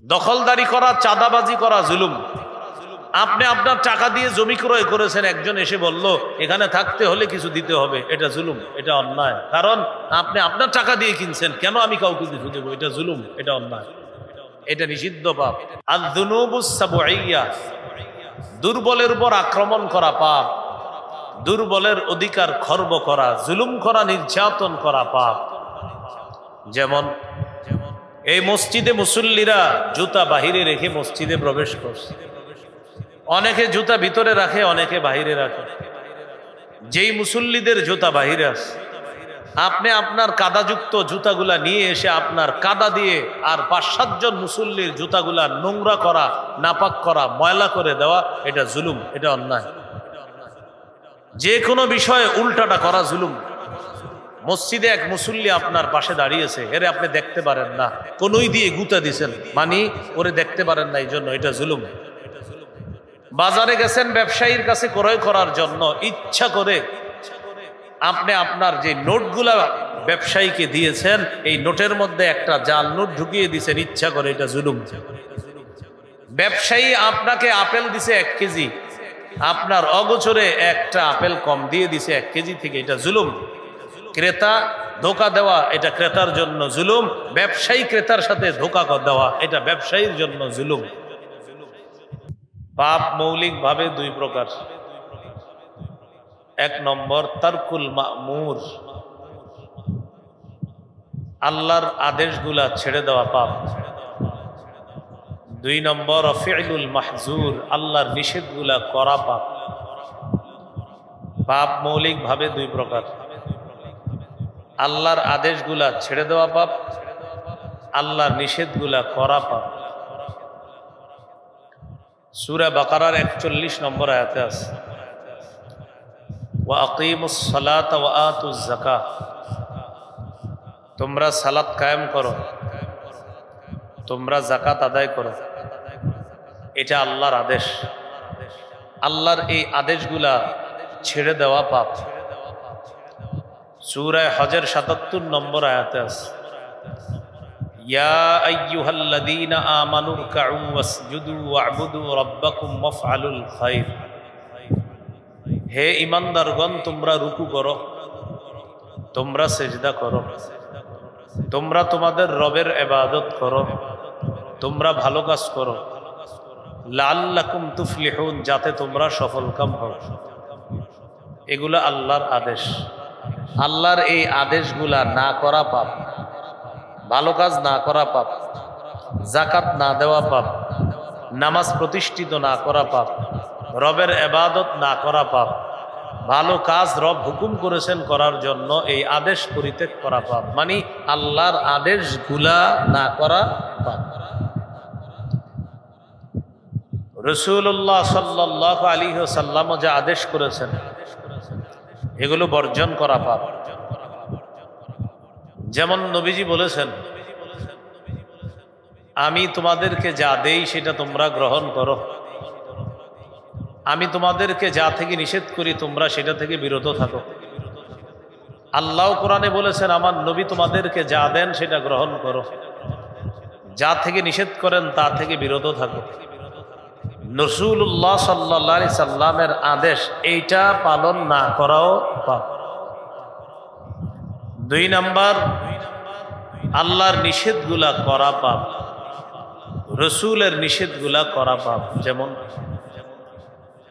দখলদারি করা, চাঁদাবাজি করা জুলুম। আপনি আপনার টাকা দিয়ে জমি ক্রয় করেছেন, একজন এসে বলল এখানে থাকতে হলে কিছু দিতে হবে, এটা জুলুম, এটা অন্যায়। কারণ আপনি আপনার টাকা দিয়ে কিনছেন, কেন আমি কাউকে কিছু দেবো? এটা জুলুম, এটা অন্যায়, এটা নিষিদ্ধ পাপ। আয-যুনুবুস সাব'ইয়্যা, দুর্বলের উপর আক্রমণ করা পাপ, দুর্বলের অধিকার খর্ব করা, জুলুম করা, নির্যাতন করা পাপ। যেমন এই মসজিদে মুসল্লিরা জুতা বাহিরে রেখে মসজিদে প্রবেশ করছে। অনেকে জুতা ভিতরে রাখে, অনেকে বাহিরে রাখে। যেই মুসল্লিদের জুতা বাহিরে আছে, আপনি আপনার কাদাযুক্ত জুতাগুলা নিয়ে এসে আপনার কাদা দিয়ে আর ৫-৭ জন মুসল্লির জুতাগুলা নোংরা করা, নাপাক করা, ময়লা করে দেওয়া, এটা জুলুম, এটা অন্যায়। যে কোনো বিষয়ে উল্টাটা করা জুলুম। মসজিদে এক মুসল্লি আপনার পাশে দাঁড়িয়েছে, এরে আপনি দেখতে পারেন না, কোনই দিয়ে গুতা দিছেন, মানে ওরে দেখতে পারেন না, এই জন্য এটা জুলুম। বাজারে গেছেন ব্যবসায়ীর কাছে ক্রয় করার জন্য, ইচ্ছা করে আপনি আপনার যে নোটগুলা ব্যবসায়ীকে দিয়েছেন, এই নোটের মধ্যে একটা জাল নোট ঢুকিয়ে দিয়েছেন ইচ্ছা করে, এটা জুলুম। ব্যবসায়ী আপনাকে আপেল দিছে 1 কেজি, আপনার অগোচরে একটা আপেল কম দিয়ে দিছে 1 কেজি থেকে, এটা জুলুম। ক্রেতা ধোঁকা দেওয়া, এটা ক্রেতার জন্য জুলুম। ব্যবসায়ী ক্রেতার সাথে ধোঁকা দেওয়া, এটা ব্যবসায়ীর জন্য জুলুম। পাপ মৌলিকভাবে 2 প্রকার। 1 নম্বর তারকুল মা'মুর, আল্লাহর আদেশগুলা ছেড়ে দেওয়া পাপ। 2 নম্বর ফি'লুল মাহজুর, আল্লাহর নিষেধগুলা করা পাপ। পাপ মৌলিকভাবে 2 প্রকার। আল্লাহর আদেশগুলা ছেড়ে দেওয়া পাপ, আল্লাহর নিষেধগুলা করা পাপ। সূরা বাকারার 41 নম্বর আয়াতে আছে, ওয়া আকিমুস সালাতা ওয়া আতুজ যাকাত, তোমরা সালাত কায়েম করো, তোমরা যাকাত আদায় করো। এটা আল্লাহর আদেশ। আল্লাহর এই আদেশগুলা ছেড়ে দেওয়া পাপ। সূরা হজের ৭৭ নম্বর আয়াতে আছে, ইয়া আইয়ুহাল্লাযীনা আমানু রুকউ ওয়াসজুদু ওয়া'বুদু রাব্বাকুম ওয়াফআলুল খায়র, হে ঈমানদারগণ তোমরা রুকু করো, তোমরা সিজদা করো, তোমরা তোমাদের রবের ইবাদত করো, তোমরা ভালো কাজ করো, লাআল্লাকুম তুফলিহুন, যাতে তোমরা সফলকাম হও। এগুলা আল্লাহর আদেশ। আল্লাহর এই আদেশগুলা না করা পাপ, ভালো কাজ না করা পাপ, যাকাত না দেওয়া পাপ, নামাজ প্রতিষ্ঠিত না করা পাপ, রবের ইবাদত না করা পাপ, ভালো কাজ রব হুকুম করেছেন করার জন্য এই আদেশ পরিত্যাগ করা পাপ, মানে আল্লাহর আদেশগুলা না করা পাপ। রাসূলুল্লাহ সাল্লাল্লাহু আলাইহি ওয়াসাল্লাম যে আদেশ করেছেন এগুলো বর্জন করা পাপ। যেমন নবীজি বলেছেন, আমি তোমাদেরকে যা দেই সেটা তোমরা গ্রহণ করো, আমি তোমাদেরকে যা থেকে নিষেধ করি তোমরা সেটা থেকে বিরত থাকো। আল্লাহ কোরআনে বলেছেন, আমার নবী তোমাদেরকে যা দেন সেটা গ্রহণ করো, যা থেকে নিষেধ করেন তা থেকে বিরত থাকো। রাসূলুল্লাহ সাল্লাল্লাহু আলাইহি সাল্লামের আদেশ এইটা পালন না করাও পাপ। 2 নাম্বার, আল্লাহর নিষেধগুলা করা পাপ, রাসূলের নিষেধগুলা করা পাপ। যেমন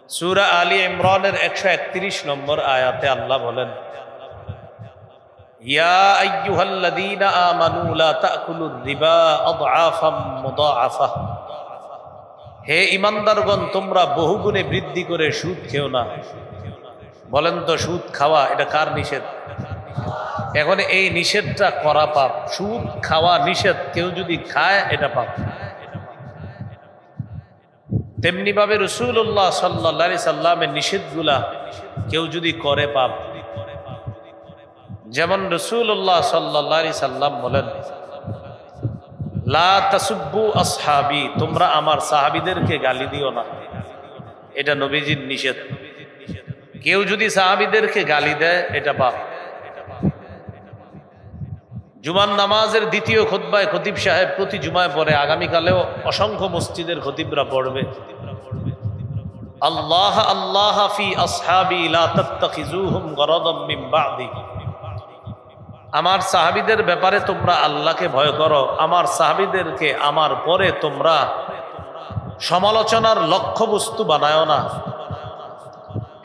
সূরা আলী ইমরানের 131 নম্বর আয়াতে আল্লাহ বলেন, ইয়া আইয়ুহাল্লাযীনা আমানু লা তাকুলুর রিবা আদআফাম মুদাআফা, হে ঈমানদারগণ তোমরা বহুগুণে বৃদ্ধি করে সুদ খেও না। বলেন তো, সুদ খাওয়া এটা কার নিষেধ? এখন এই নিষেধটা করা পাপ। সুদ খাওয়া নিষেধ, কেউ যদি খায় এটা পাপ। তেমনি ভাবে রাসূলুল্লাহ সাল্লাল্লাহু আলাইহি সাল্লামের নিষেধগুলা কেউ যদি করে পাপ। যেমন রাসূলুল্লাহ সাল্লাল্লাহু আলাইহি সাল্লাম বলেন, লা তাসুব্বু আসহাবি, তোমরা আমার সাহাবীদেরকে গালি দিও না। এটা নবীজির নিষেধ। কেউ যদি সাহাবীদেরকে গালি দেয় এটা পাপ। জুমার নামাজের দ্বিতীয় খুতবায় খতিব সাহেব প্রতি জুমায় পড়ে, আগামীকালেও অসংখ্য মসজিদের খতিবরা পড়বে, আল্লাহ আল্লাহ ফি আসহাবি লা তাত্তাখিজুহুম গরাদাম মিন বা'দি। আমার সাহাবীদের ব্যাপারে তোমরা আল্লাহকে ভয় করো, আমার সাহাবীদেরকে আমার পরে তোমরা সমালোচনার লক্ষ্যবস্তু বানায়ো না।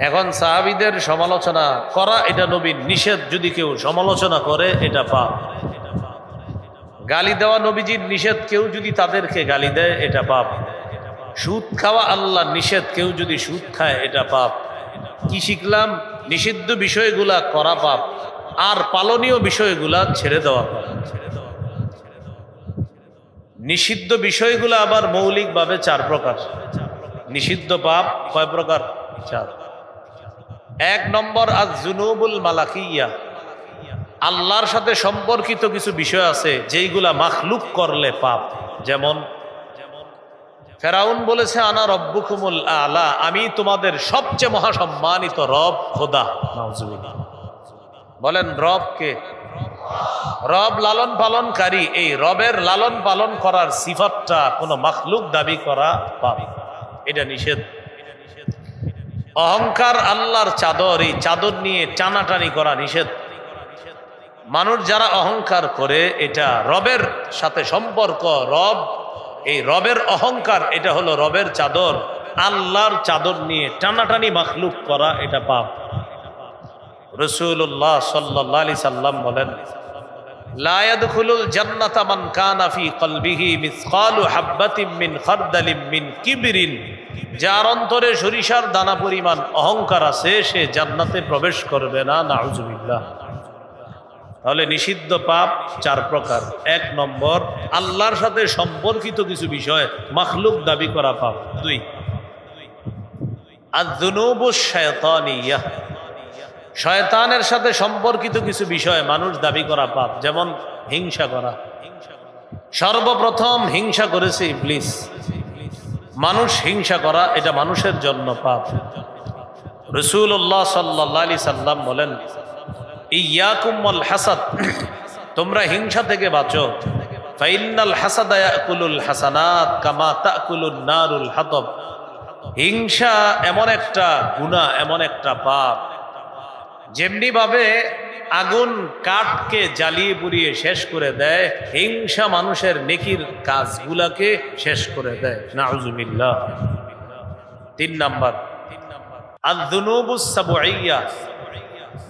এখন সাহাবীদের সমালোচনা করা এটা নবীর নিষেধ, যদি কেউ সমালোচনা করে এটা পাপ। গালি দেওয়া নবীজির নিষেধ, কেউ যদি তাদেরকে গালি দেয় এটা পাপ। সুদ খাওয়া আল্লাহ নিষেধ, কেউ যদি সুদ খায় এটা পাপ। কি শিখলাম? নিষিদ্ধ বিষয়গুলা করা পাপ, আর পালনীয় বিষয়গুলা ছেড়ে দেওয়া পাপ। নিষিদ্ধ বিষয়গুলো আবার মৌলিকভাবে 4 প্রকার। নিষিদ্ধ পাপ কয় প্রকার? 4। 1 নম্বর আয-যুনুবুল মালাকিয়া, আল্লাহর সাথে সম্পর্কিত কিছু বিষয় আছে যেইগুলা মাখলুক করলে পাপ। যেমন ফেরাউন বলেছে আনা রব্বুকুমুল আলা, আমি তোমাদের সবচেয়ে মহাসম্মানিত রব খোদা। নাউজুবিল্লাহ। বলেন রব কে? রব লালন পালনকারী। এই রবের লালন পালন করার সিফাতটা কোন মাখলুক দাবি করা পাপ, এটা নিষেধ। অহংকার আল্লাহর চাদর, এই চাদর নিয়ে টানাটানি করা নিষেধ। মানুষ যারা অহংকার করে এটা রবের সাথে সম্পর্ক, রব এই রবের অহংকার, এটা হলো রবের চাদর। আল্লাহর চাদর নিয়ে টানাটানি মাখলুক করা এটা পাপ। রাসূলুল্লাহ সাল্লাল্লাহু আলাইহি সাল্লাম বলেন, লা ইয়াদখুলুল জান্নাতা মান কানা ফি কলবিহি মিসকালু হাববাতিন মিন খারদালিন মিন কিবরিন, যার অন্তরে সরিষার দানা পরিমাণ অহংকার আছে সে জান্নাতে প্রবেশ করবে না। নাউজুবিল্লাহ। তাহলে নিষিদ্ধ পাপ 4 প্রকার। 1 নম্বর আল্লাহর সাথে সম্পর্কিত কিছু বিষয় মাখলুক দাবি করা পাপ। 2 আয-যুনুবুশ শায়তানিয়াহ, শয়তানের সাথে সম্পর্কিত কিছু বিষয় মানুষ দাবি করা পাপ। যেমন হিংসা করা। সর্বপ্রথম হিংসা করেছে ইবলিস। মানুষ হিংসা করা এটা মানুষের জন্য পাপ। রাসূলুল্লাহ সাল্লাল্লাহু আলাইহি সাল্লাম বলেন, ইয়াকুম ওয়াল হাসাদ, তোমরা হিংসা থেকে বাঁচো। ফাইন্নাল হাসাদা ইয়াকুলুল হাসানাত কামা তাকুলুন নারুল হাতব। হিংসা এমন একটা গুনাহ, এমন একটা পাপ, যেমনি ভাবে আগুন কাঠকে জ্বালিয়ে পুড়িয়ে শেষ করে দেয়, হিংসা মানুষের নেকির কাজগুলাকে শেষ করে দেয়। নাউজুবিল্লাহ। 3 নাম্বার আয-যুনুবুস সাবউইয়া,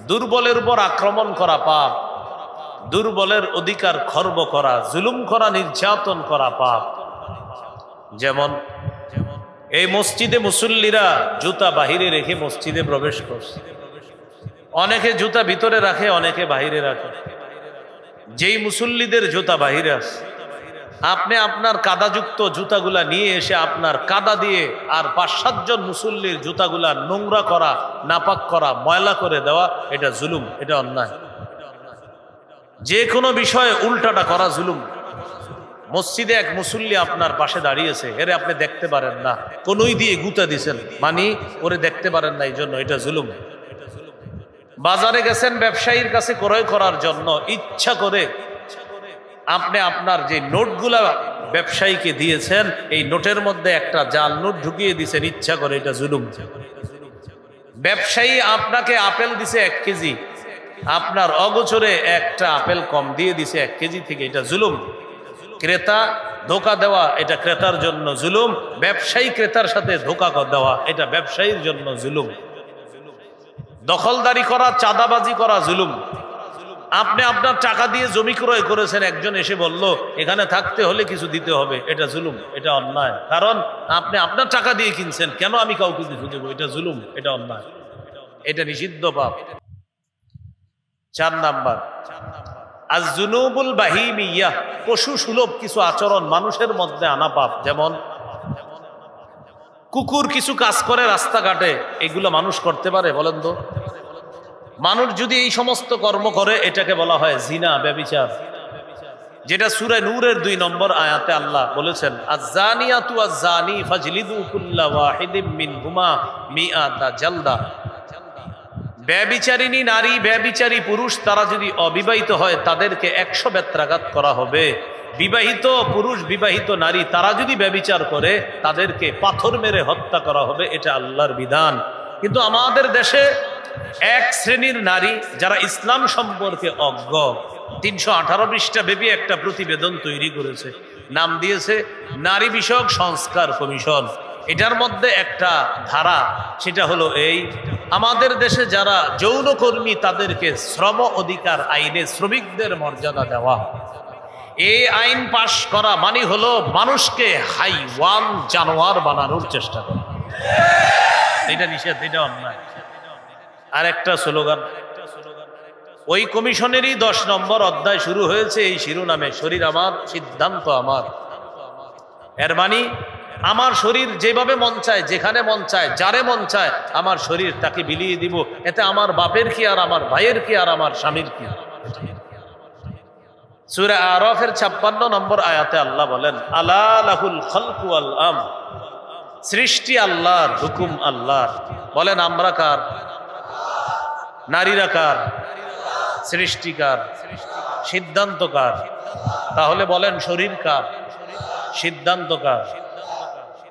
দুর্বলের উপর আক্রমণ করা পাপ। দুর্বলের অধিকার খর্ব করা, জুলুম করা, নির্যাতন করা পাপ। যেমন এই মসজিদে মুসল্লিরা জুতা বাহিরে রেখে মসজিদে প্রবেশ করছে। অনেকে জুতা ভিতরে রাখে, অনেকে বাহিরে রাখে। যেই মুসল্লিদের জুতা বাহিরে আছে, আপনি আপনার কাদাযুক্ত জুতাগুলা নিয়ে এসে আপনার কাদা দিয়ে আর 5-7 জন মুসল্লির জুতাগুলা নোংরা করা, নাপাক করা, ময়লা করে দেওয়া, এটা জুলুম, এটা অন্যায়। যে কোনো বিষয়ে উল্টাটা করা জুলুম। মসজিদে এক মুসল্লি আপনার পাশে দাঁড়িয়েছে, এরে আপনি দেখতে পারেন না, কোনই দিয়ে গুতা দিছেন, মানে ওরে দেখতে পারেন না, এই জন্য এটা জুলুম। বাজারে গেছেন ব্যবসায়ীর কাছে ক্রয় করার জন্য, ইচ্ছা করে আপনি আপনার যে নোটগুলা ব্যবসায়ীকে দিয়েছেন, এই নোটের মধ্যে একটা জাল নোট ঢুকিয়ে দিয়েছেন ইচ্ছা করে, এটা জুলুম। ব্যবসায়ী আপনাকে আপেল দিছে 1 কেজি, আপনার অগোচরে একটা আপেল কম দিয়ে দিছে 1 কেজি থেকে, এটা জুলুম। ক্রেতা ধোকা দেওয়া, এটা ক্রেতার জন্য জুলুম। ব্যবসায়ী ক্রেতার সাথে ধোকা দেওয়া, এটা ব্যবসায়ীর জন্য জুলুম। দখলদারি করা, চাঁদাবাজি করা জুলুম। আপনি আপনার টাকা দিয়ে জমি ক্রয় করেছেন, একজন এসে বলল এখানে থাকতে হলে কিছু দিতে হবে, এটা জুলুম, এটা অন্যায়। কারণ আপনি আপনার টাকা দিয়ে কিনছেন, কেন আমি কাউকে কিছু দেবো, এটা জুলুম, এটা অন্যায়, এটা নিষিদ্ধ পাপ। 4 নাম্বার আয-যুনুবুল বাহিমিয়াহ, পশু সুলভ কিছু আচরণ মানুষের মধ্যে আনা পাপ। যেমন কুকুর কিছু কাজ করে রাস্তাঘাটে, এগুলো মানুষ করতে পারে? বলেন তো। মানুষ যদি এই সমস্ত কর্ম করে, এটাকে বলা হয় জিনা, ব্যভিচার, যেটা সূরা নূরের 2 নম্বর আয়াতে আল্লাহ বলেছেন, আয-যানিয়াতু ওয়াজ-যানি ফাজলিদু কুল্লা ওয়াহিদিম মিনহুমা মিআতা জালদা। ব্যভিচারিণী নারী, ব্যভিচারী পুরুষ তারা যদি অবিবাহিত হয় তাদেরকে 100 বেত্রাঘাত করা হবে। বিবাহিত পুরুষ বিবাহিত নারী তারা যদি ব্যভিচার করে তাদেরকে পাথর মেরে হত্যা করা হবে। এটা আল্লাহর বিধান। কিন্তু আমাদের দেশে এক শ্রেণীর নারী যারা ইসলাম সম্পর্কে অজ্ঞ 318 পৃষ্ঠা ব্যাপী একটা প্রতিবেদন তৈরি করেছে, নাম দিয়েছে নারী বিষয়ক সংস্কার কমিশন। এটার মধ্যে একটা ধারা, সেটা হলো এই, আমাদের দেশে যারা যৌনকর্মী তাদেরকে শ্রম অধিকার আইনে শ্রমিকদের মর্যাদা দেওয়া। এই আইন পাশ করা মানে হলো মানুষকে হাইওয়ান জানোয়ার বানানোর চেষ্টা করা। এটা নিষেধ, এটা অন্যায়। আর একটা স্লোগান, ওই কমিশনেরই 10 নম্বর অধ্যায় শুরু হয়েছে এই শিরোনামে, শরীর আমার সিদ্ধান্ত আমার। এর মানে আমার শরীর যেভাবে মন চায়, যেখানে মন চায়, যারে মন চায় আমার শরীর তাকে বিলিয়ে দিব। এতে আমার বাপের কি আর আমার ভাইয়ের কি আর আমার স্বামীর কি? সূরা আরাফের 56 নম্বর আয়াতে আল্লাহ বলেন, আলা লাহুল খালকু ওয়াল আম, সৃষ্টি আল্লাহর, হুকুম আল্লাহর। বলেন আমরা কার? নারীরা কার? সৃষ্টিকার, সিদ্ধান্ত কার? তাহলে বলেন শরীর কার? সিদ্ধান্ত কার?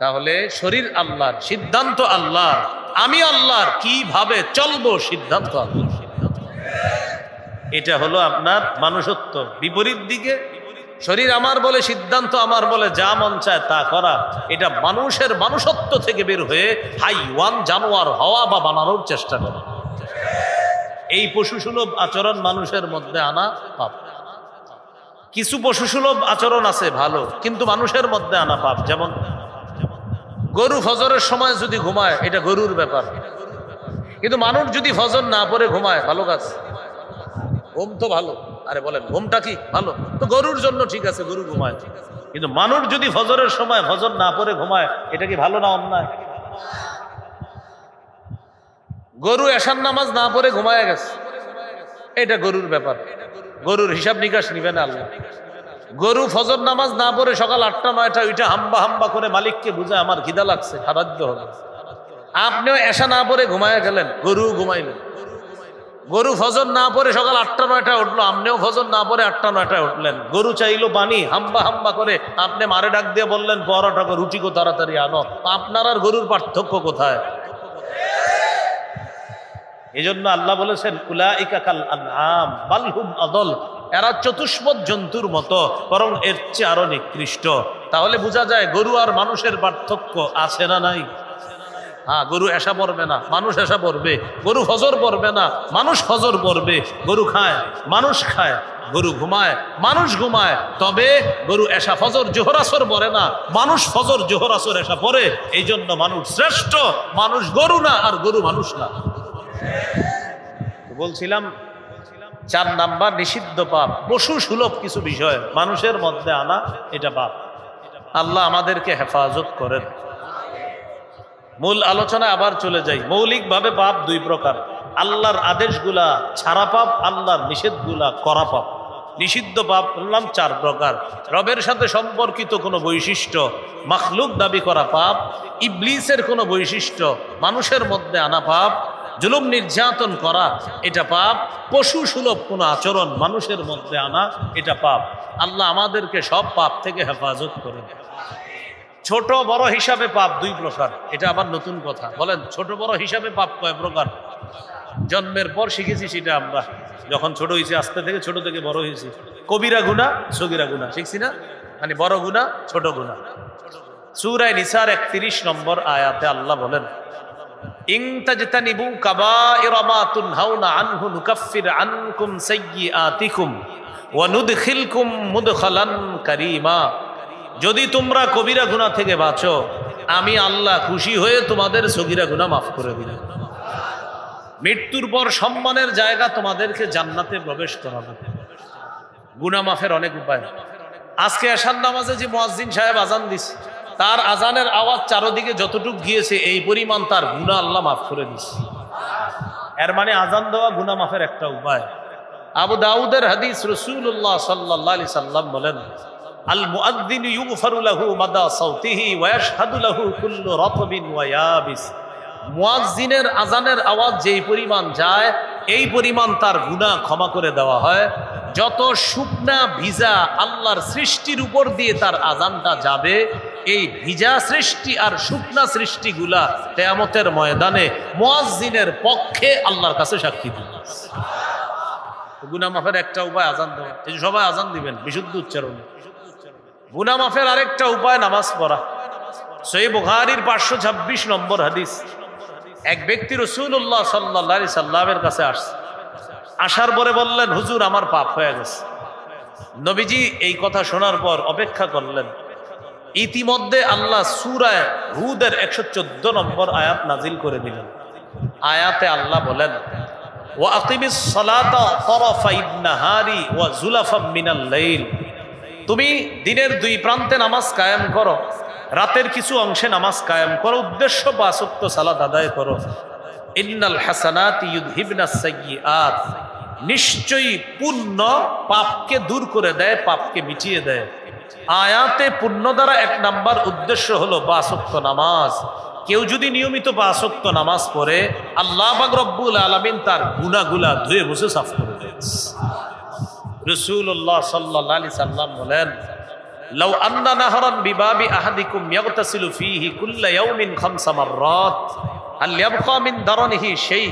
তাহলে শরীর আল্লাহর, সিদ্ধান্ত আল্লাহর। আমি আল্লাহর, কিভাবে চলবো সিদ্ধান্ত আল্লাহর। এটা হলো আপনার মানুষত্ব। বিপরীত দিকে শরীর আমার বলে, সিদ্ধান্ত আমার বলে, যা মন চায় তা করা, এটা মানুষের মানুষত্ব থেকে বের হয়ে হাইওয়ান জানোয়ার হওয়া বা বানানোর চেষ্টা করা। এই পশুসুলভ আচরণ মানুষের মধ্যে আনা পাপ। কিছু পশুসুলভ আচরণ আছে ভালো, কিন্তু মানুষের মধ্যে আনা পাপ। যেমন গরু ফজরের সময় যদি ঘুমায়, এটা গরুর ব্যাপার। কিন্তু মানুষ যদি ফজর না পড়ে ঘুমায়, ভালো কাজ। ঘুম তো ভালো, আরে বলেন ঘুমটা কি ভালো? তো গরুর জন্য ঠিক আছে, গরু ঘুমায়। কিন্তু মানুষ যদি ফজরের সময় ফজর না পড়ে ঘুমায়, এটা কি ভালো না অন্যায়? গরু এশার নামাজ না পড়ে ঘুমায় গেছে, এটা গরুর ব্যাপার। গরুর হিসাব নিকাশ নিবে না আল্লাহ। গরু ফজর নামাজ না পড়ে সকাল 8টা 9টা ওইটা হাম্বা হাম্বা করে মালিককে বুঝায় আমার খিদা লাগছে, খাদ্য হবে। আপনিও এশা না পড়ে ঘুমায় গেলেন, গরু ঘুমাইলেন। গরু ফজর না পড়ে সকাল 8টা 9টা উঠলো, আপনিও ফজর না পড়ে 8টা 9টা উঠলেন। গরু চাইলো পানি, হাম্বা হাম্বা করে আপনি মারে ডাক দিয়ে বললেন পরোটা রুটি কো তাড়াতাড়ি আনো। আপনার আর গরুর পার্থক্য কোথায়? এই জন্য আল্লাহ বলেছেন উলাইকা কাল আনআম বাল হুম আদল, এরা চতুষ্পদ জন্তুর মতো, বরং এর চেয়ে আরো নিকৃষ্ট। তাহলে বোঝা যায় গরু আর মানুষের পার্থক্য আছে না নাই? হ্যাঁ, গরু এশা পড়বে না, মানুষ এশা পড়বে। গরু ফজর পড়বে না, মানুষ ফজর পড়বে। গরু খায়, মানুষ খায়। গরু ঘুমায়, মানুষ ঘুমায়। তবে গরু এশা ফজর জোহর আসর পড়ে না, মানুষ ফজর জোহর আসর এশা পড়ে। এই জন্য মানুষ শ্রেষ্ঠ, মানুষ গরু না আর গরু মানুষ না। বলছিলাম 4 নাম্বার নিষিদ্ধ পাপ, পশু সুলভ কিছু বিষয় মানুষের মধ্যে আনা, এটা পাপ। আল্লাহ আমাদেরকে হেফাজত করেন। মূল আলোচনা আবার চলে যাই। মৌলিকভাবে পাপ 2 প্রকার, আল্লাহর আদেশগুলা ছাড়া পাপ, আল্লাহর নিষেধগুলা করা পাপ। নিষিদ্ধ পাপ বললাম 4 প্রকার। রবের সাথে সম্পর্কিত কোনো বৈশিষ্ট্য মাখলুক দাবি করা পাপ, ইবলিসের কোনো বৈশিষ্ট্য মানুষের মধ্যে আনা পাপ, জুলুম নির্যাতন করা এটা পাপ, পশু সুলভ কোনো আচরণ মানুষের মধ্যে আনা এটা পাপ। আল্লাহ আমাদেরকে সব পাপ থেকে হেফাজত করেন। ছোট বড় হিসাবে পাপ 2 প্রকার, এটা আবার নতুন কথা। বলেন ছোট বড় হিসাবে পাপ কয় প্রকার? জন্মের পর শিখেছি সেটা আমরা, যখন ছোট হয়েছি, আস্তে থেকে ছোট থেকে বড় হয়েছি। কবিরা গুনাহ সগীরা গুনাহ শিখছি না, মানে বড় গুনাহ ছোট গুনাহ। সূরা নিসার 31 নম্বর আয়াতে আল্লাহ বলেন, ইন তাজতানিবু কাবাইরা মা তুনহাউনা আনহু নুকাফির আনকুম সাইয়্যাতিকুম ওয়া নুদখিলকুম মুদখালান কারীমা। যদি তোমরা কবিরা গুনাহ থেকে বাঁচো, আমি আল্লাহ খুশি হয়ে তোমাদের সগীরা গুনাহ মাফ করে দিই। মৃত্যুর পর সম্মানের জায়গা তোমাদেরকে জান্নাতে প্রবেশ করাবো। গুনাহ মাফের অনেক উপায়। আজকে এশার নামাজে যে মুয়াজ্জিন সাহেব আজান দিছে, তার আজানের আওয়াজ চারদিকে যতটুকু গিয়েছে এই পরিমাণ তার গুনাহ আল্লাহ মাফ করে দিছে। এর মানে আজান দেওয়া গুনাহ মাফের একটা উপায়। আবু দাউদের হাদিস, রাসূলুল্লাহ সাল্লাল্লাহু আলাইহি সাল্লাম বলেন, আল মুআদ্দিনু ইউগফারু লাহু মাদা সাউতিহি ওয়া ইয়াশহাদু লাহু কুল্লু রাতবিন ওয়া ইয়াবিস মুয়াজ্জিনের আজানের আওয়াজ যেই পরিমাণ যায় এই পরিমাণ তার গুনাহ ক্ষমা করে দেওয়া হয়। যত শুকনা ভিজা আল্লাহর সৃষ্টির উপর দিয়ে তার আজানটা যাবে, এই ভিজা সৃষ্টি আর শুকনা সৃষ্টিগুলা কিয়ামতের ময়দানে মুয়াজ্জিনের পক্ষে আল্লাহর কাছে সাক্ষী দিবে। গুনাহ মাফের একটা উপায় আজান দেওয়া, এই সবাই আজান দিবেন বিশুদ্ধ উচ্চারণে। গুনাহ মাফের আরেকটা উপায় নামাজ পড়া। সহিহ বুখারীর 526 নম্বর হাদিস, এক ব্যক্তি রাসূলুল্লাহ সাল্লাল্লাহু আলাইহি সাল্লামের কাছে আসছে। আসার পরে বললেন, হুজুর আমার পাপ হয়ে গেছে। নবীজি এই কথা শোনার পর অপেক্ষা করলেন। ইতিমধ্যে আল্লাহ সূরা হুদের 114 নম্বর আয়াত নাজিল করে দিলেন। আয়াতে আল্লাহ বলেন, ওয়া আকিমিস সালাতা তারাফাইন নাহারি ওয়া যুলাফাম মিনাল লাইল, তুমি দিনের দুই প্রান্তে নামাজ কায়েম করো, রাতের কিছু অংশে নামাজ কায়েম করো, উদ্দেশ্য 5 ওয়াক্ত সালাত আদায় করো। ইন্নাল হাসানাতি ইউযহিবনাস সাইয়্যাত, নিশ্চয়ই পুণ্য পাপকে দূর করে দেয়, পাপকে মিটিয়ে দেয়। আয়াতে পুণ্য দ্বারা 1 নাম্বার উদ্দেশ্য হলো 5 ওয়াক্ত নামাজ। কেউ যদি নিয়মিত 5 ওয়াক্ত নামাজ পড়ে, আল্লাহ পাক রব্বুল আলামিন তার গুনাহগুলা ধুয়ে মুছে সাফ করে দেন। রাসূলুল্লাহ সাল্লাল্লাহু আলাইহি সাল্লাম বলেন, লাউ আন্না নাহরান বিবাবি আহাদিকুম ইয়াগতাসিলু ফীহি কুল্লা ইয়াউমিন 5 মাররাত হাল ইয়াবকা মিন দারনিহি শাই।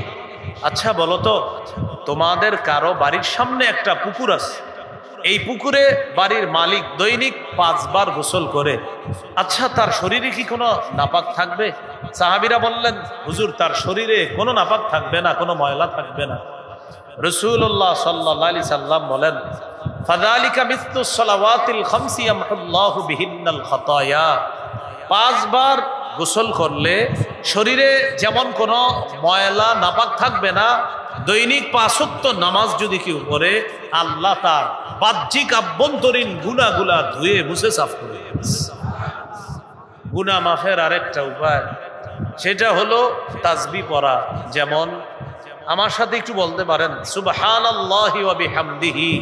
আচ্ছা বলো তো, তোমাদের কারো বাড়ির সামনে একটা পুকুর আছে, এই পুকুরে বাড়ির মালিক দৈনিক 5 বার গোসল করে, আচ্ছা তার শরীরে কি কোনো নাপাক থাকবে? সাহাবীরা বললেন, হুজুর তার শরীরে কোনো নাপাক থাকবে না, কোনো ময়লা থাকবে না। রাসূলুল্লাহ সাল্লাল্লাহু আলাইহি সাল্লাম বলেন, ফাযালিকা মিসলুস সালাওয়াতিল খামসি ইয়ামহুল্লাহু বিহিন্নাল খাতায়া। 5 বার গোসল করলে শরীরে যেমন কোনো ময়লা নাপাক থাকবে না, দৈনিক 5 ওয়াক্ত নামাজ যদি কেউ পড়ে, আল্লাহ তার বাহ্যিক আভ্যন্তরীণ গুনাহগুলা ধুয়ে মুছে সাফ করে দেন। গুনাহ মাফের আরেকটা উপায়, সেটা হলো তাসবিহ পড়া। যেমন আমার সাথে একটু বলতে পারেন, সুবহানাল্লাহি ওয়া বিহামদিহি,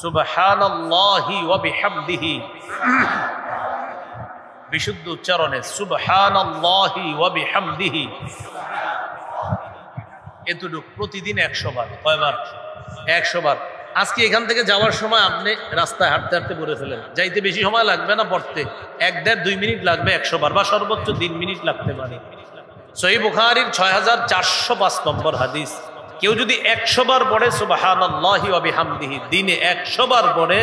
সুবহানাল্লাহি ওয়া বিহামদিহি, বিশুদ্ধ উচ্চারণে সুবহানাল্লাহি ওয়া বিহামদিহি। এতটুকু প্রতিদিন 100 বার। কয়বার? 100 বার। আজকে এখান থেকে যাওয়ার সময় আপনি রাস্তায় হাঁটতে হাঁটতে পড়ে ফেলেন, যাইতে বেশি সময় লাগবে না, পড়তে 1-1.5-2 মিনিট লাগবে 100 বার, বা সর্বোচ্চ 3 মিনিট লাগতে পারে। সহিহ বুখারীর 6405 নম্বর হাদিস, কেউ যদি 100 বার পড়ে সুবহানাল্লাহি ওয়া বিহামদিহি, দিনে 100 বার পড়ে,